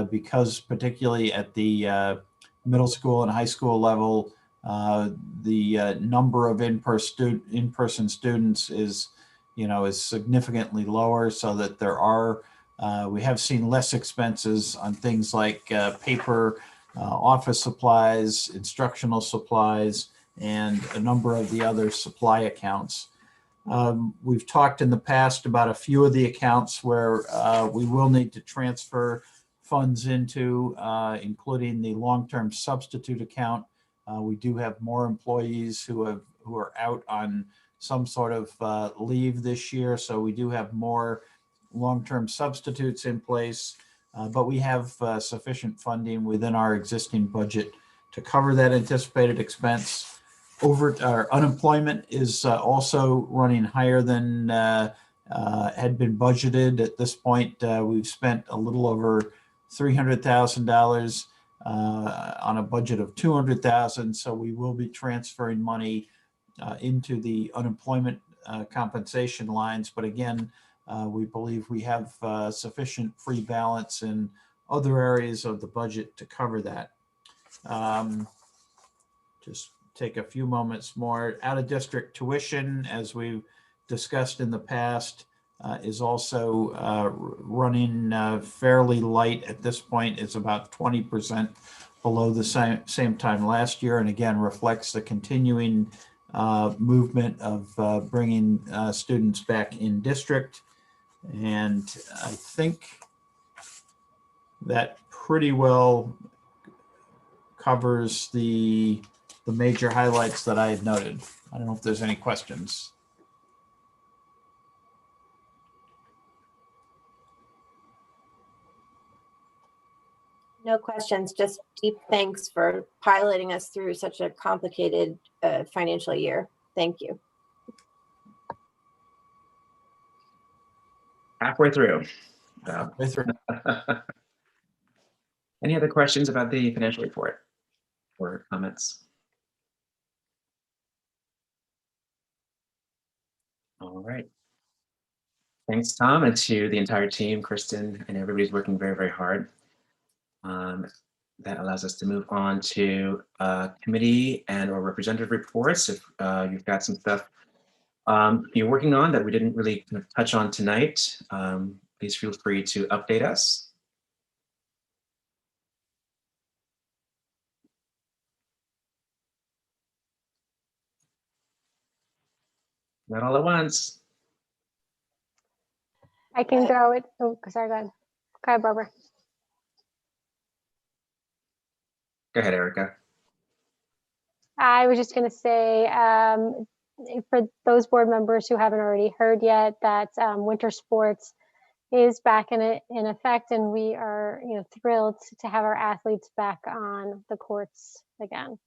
because particularly at the middle school and high school level, the number of in-person students is significantly lower, so that we have seen less expenses on things like paper, office supplies, instructional supplies, and a number of the other supply accounts. We've talked in the past about a few of the accounts where we will need to transfer funds into, including the long-term substitute account. We do have more employees who are out on some sort of leave this year, so we do have more long-term substitutes in place, but we have sufficient funding within our existing budget to cover that anticipated expense. Our unemployment is also running higher than had been budgeted. At this point, we've spent a little over $300,000 on a budget of $200,000. So we will be transferring money into the unemployment compensation lines. But again, we believe we have sufficient free balance in other areas of the budget to cover that. Just take a few moments more. Out-of-district tuition, as we've discussed in the past, is also running fairly light at this point. It's about 20% below the same time last year, and again reflects the continuing movement of bringing students back in district. And I think that pretty well covers the major highlights that I had noted. I don't know if there's any questions. No questions, just deep thanks for piloting us through such a complicated financial year. Thank you. Halfway through. Any other questions about the financial report or comments? All right. Thanks, Tom, and to the entire team, Kristen, and everybody's working very, very hard. that allows us to move on to committee and or representative reports. If you've got some stuff you're working on that we didn't really kind of touch on tonight, please feel free to update us. Not all at once. I can go. Oh, sorry, go ahead. Go ahead, Barbara. Go ahead, Erica. I was just going to say, for those board members who haven't already heard yet, that winter sports is back in effect, and we are thrilled to have our athletes back on the courts again.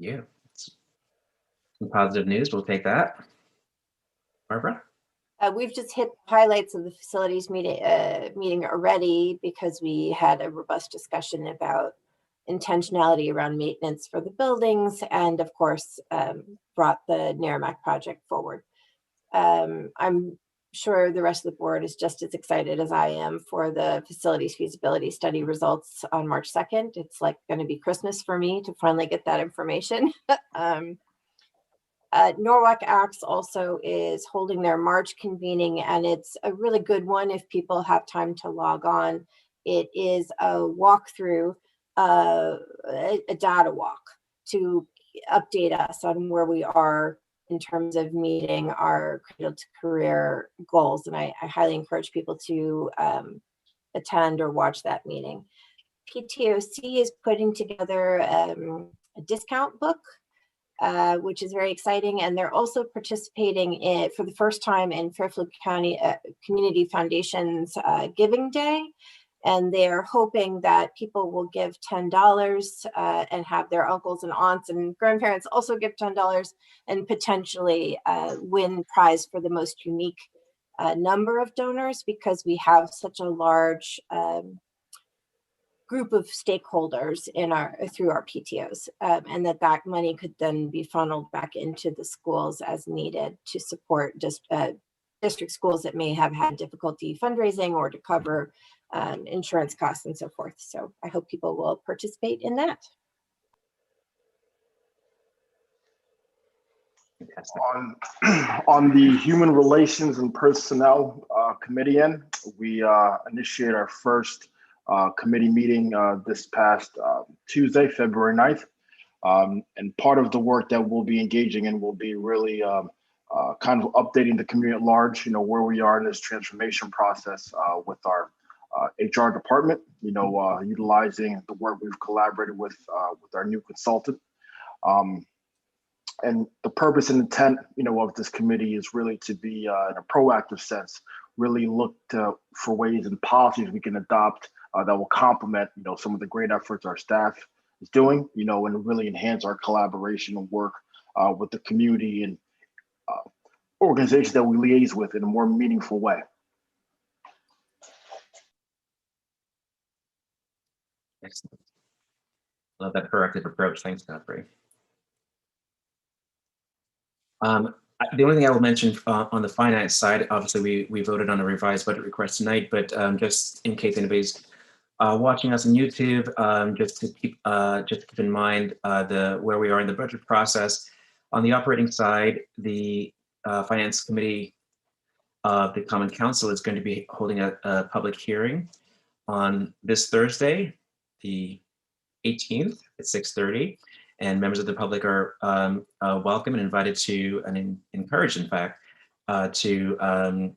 Yeah, some positive news. We'll take that. Barbara? We've just hit highlights of the facilities meeting already because we had a robust discussion about intentionality around maintenance for the buildings and, of course, brought the Merrimack project forward. I'm sure the rest of the board is just as excited as I am for the facilities feasibility study results on March 2nd. It's like going to be Christmas for me to finally get that information. Norwalk Acts also is holding their March convening, and it's a really good one if people have time to log on. It is a walkthrough, a data walk to update us on where we are in terms of meeting our cradle to career goals. And I highly encourage people to attend or watch that meeting. PTOC is putting together a discount book, which is very exciting. And they're also participating in, for the first time, in Fairfield County Community Foundation's Giving Day. And they're hoping that people will give $10 and have their uncles and aunts and grandparents also give $10 and potentially win prize for the most unique number of donors, because we have such a large group of stakeholders in through our PTOs, and that money could then be funneled back into the schools as needed to support just district schools that may have had difficulty fundraising or to cover insurance costs and so forth. So I hope people will participate in that. On the Human Relations and Personnel Committee end, we initiated our first committee meeting this past Tuesday, February 9th. And part of the work that we'll be engaging in will be really kind of updating the community at large, where we are in this transformation process with our HR department, utilizing the work we've collaborated with our new consultant. And the purpose and intent, of this committee is really to be in a proactive sense, really look for ways and policies we can adopt that will complement, some of the great efforts our staff is doing, and really enhance our collaboration and work with the community and organizations that we liaise with in a more meaningful way. Excellent. Love that proactive approach. Thanks, Godfrey. The only thing I will mention on the finance side, obviously we voted on a revised budget request tonight, but just in case anybody's watching us on YouTube, just to keep in mind where we are in the budget process. On the operating side, the Finance Committee of the Common Council is going to be holding a public hearing on this Thursday, the 18th at 6:30. And members of the public are welcome and invited to, and encouraged, in fact, to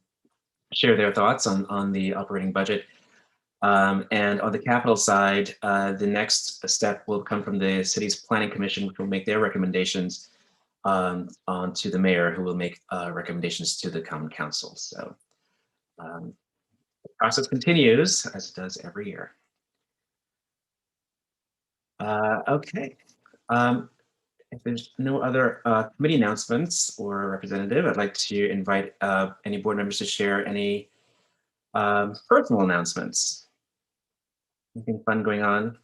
share their thoughts on the operating budget. And on the capital side, the next step will come from the city's planning commission, which will make their recommendations on to the mayor, who will make recommendations to the common council. So the process continues, as it does every year. Okay. If there's no other committee announcements or representative, I'd like to invite any board members to share any personal announcements. Anything fun going on with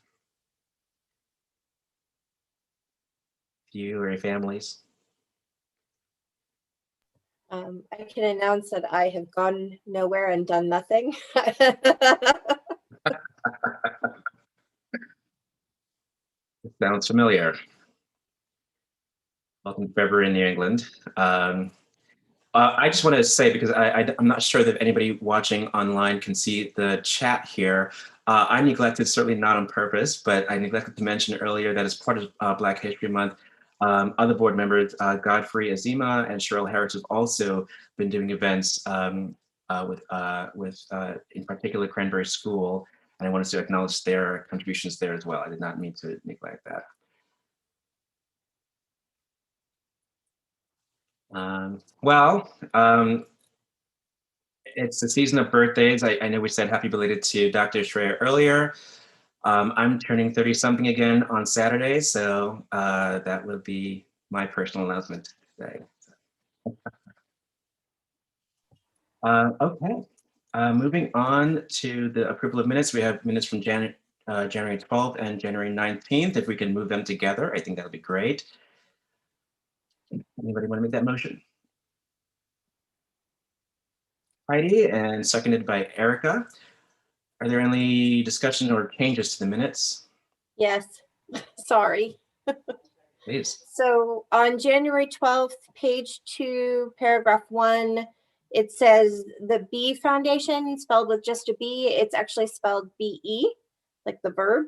you or your families? I can announce that I have gone nowhere and done nothing. Sounds familiar. Welcome to February in New England. I just want to say, because I'm not sure that anybody watching online can see the chat here. I neglected, certainly not on purpose, but I neglected to mention earlier that as part of Black History Month, other board members, Godfrey Azima and Cheryl Harris, have also been doing events with in particular, Cranberry School. And I wanted to acknowledge their contributions there as well. I did not mean to neglect that. It's the season of birthdays. I know we said happy belated to Dr. Shreya earlier. I'm turning 30 something again on Saturday, so that will be my personal announcement today. Okay, moving on to the approval of minutes. We have minutes from January 12th and January 19th. If we can move them together, I think that would be great. Anybody want to make that motion? Heidi, and seconded by Erica. Are there any discussion or changes to the minutes? Yes, sorry. Please. So on January 12th, page 2, paragraph 1, it says the B Foundation spelled with just a B. It's actually spelled B-E, like the verb.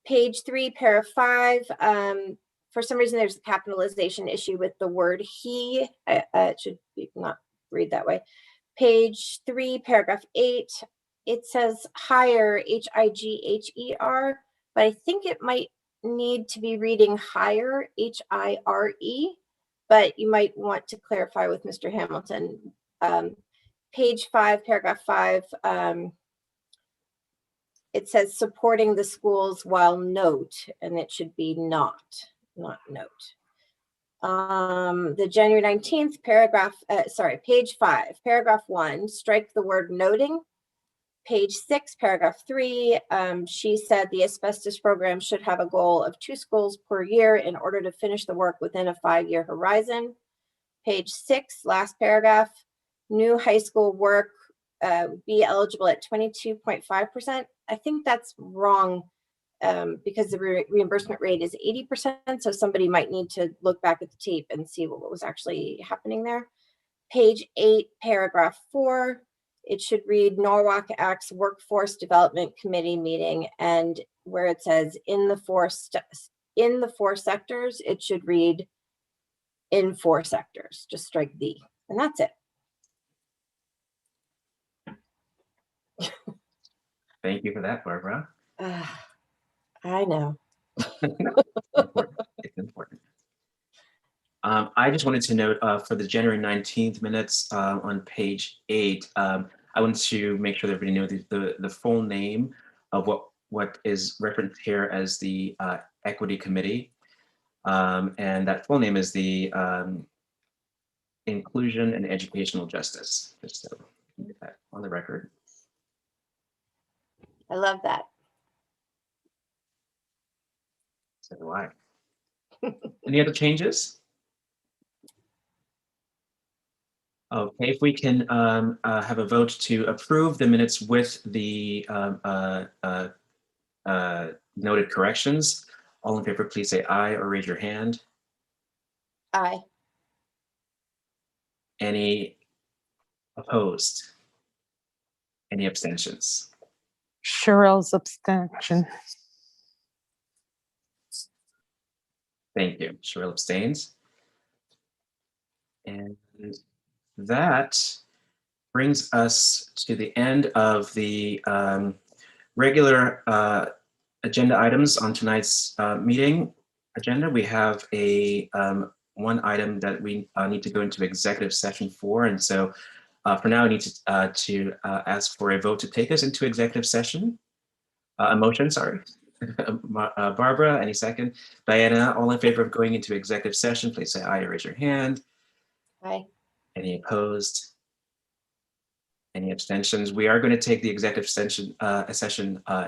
Page 3, paragraph 5. For some reason, there's a capitalization issue with the word he. It should be not read that way. Page 3, paragraph 8. It says higher, H-I-G-H-E-R, but I think it might need to be reading higher, H-I-R-E, but you might want to clarify with Mr. Hamilton. Page 5, paragraph 5, it says supporting the schools while note, and it should be not note. The January 19th paragraph, page 5, paragraph 1, strike the word noting. Page 6, paragraph 3, she said the asbestos program should have a goal of 2 schools per year in order to finish the work within a 5-year horizon. Page 6, last paragraph, new high school work be eligible at 22.5%. I think that's wrong because the reimbursement rate is 80%. So somebody might need to look back at the tape and see what was actually happening there. Page 8, paragraph 4, it should read Norwalk Acts Workforce Development Committee meeting, and where it says in the 4 sectors, it should read in 4 sectors. Just strike the, and that's it. Thank you for that, Barbara. I know. It's important. I just wanted to note for the January 19th minutes on page 8, I wanted to make sure that everybody knew the full name of what is referenced here as the Equity Committee. And that full name is the Inclusion and Educational Justice. Just so get that on the record. I love that. So do I. Any other changes? Okay, if we can have a vote to approve the minutes with the noted corrections. All in favor, please say aye or raise your hand. Aye. Any opposed? Any abstentions? Cheryl's abstention. Thank you. Cheryl abstains. And that brings us to the end of the regular agenda items on tonight's meeting agenda. We have a one item that we need to go into executive session for, and so for now I need to ask for a vote to take us into executive session. A motion, sorry. Barbara, any second? Diana, all in favor of going into executive session, please say aye or raise your hand. Aye. Any opposed? Any abstentions? We are going to take the executive session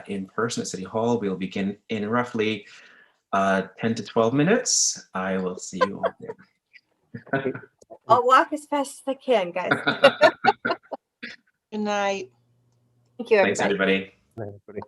in person at City Hall. We will begin in roughly 10 to 12 minutes. I will see you all there. I'll walk as fast as I can, guys. Good night. Thank you, Thanks, everybody. Everybody.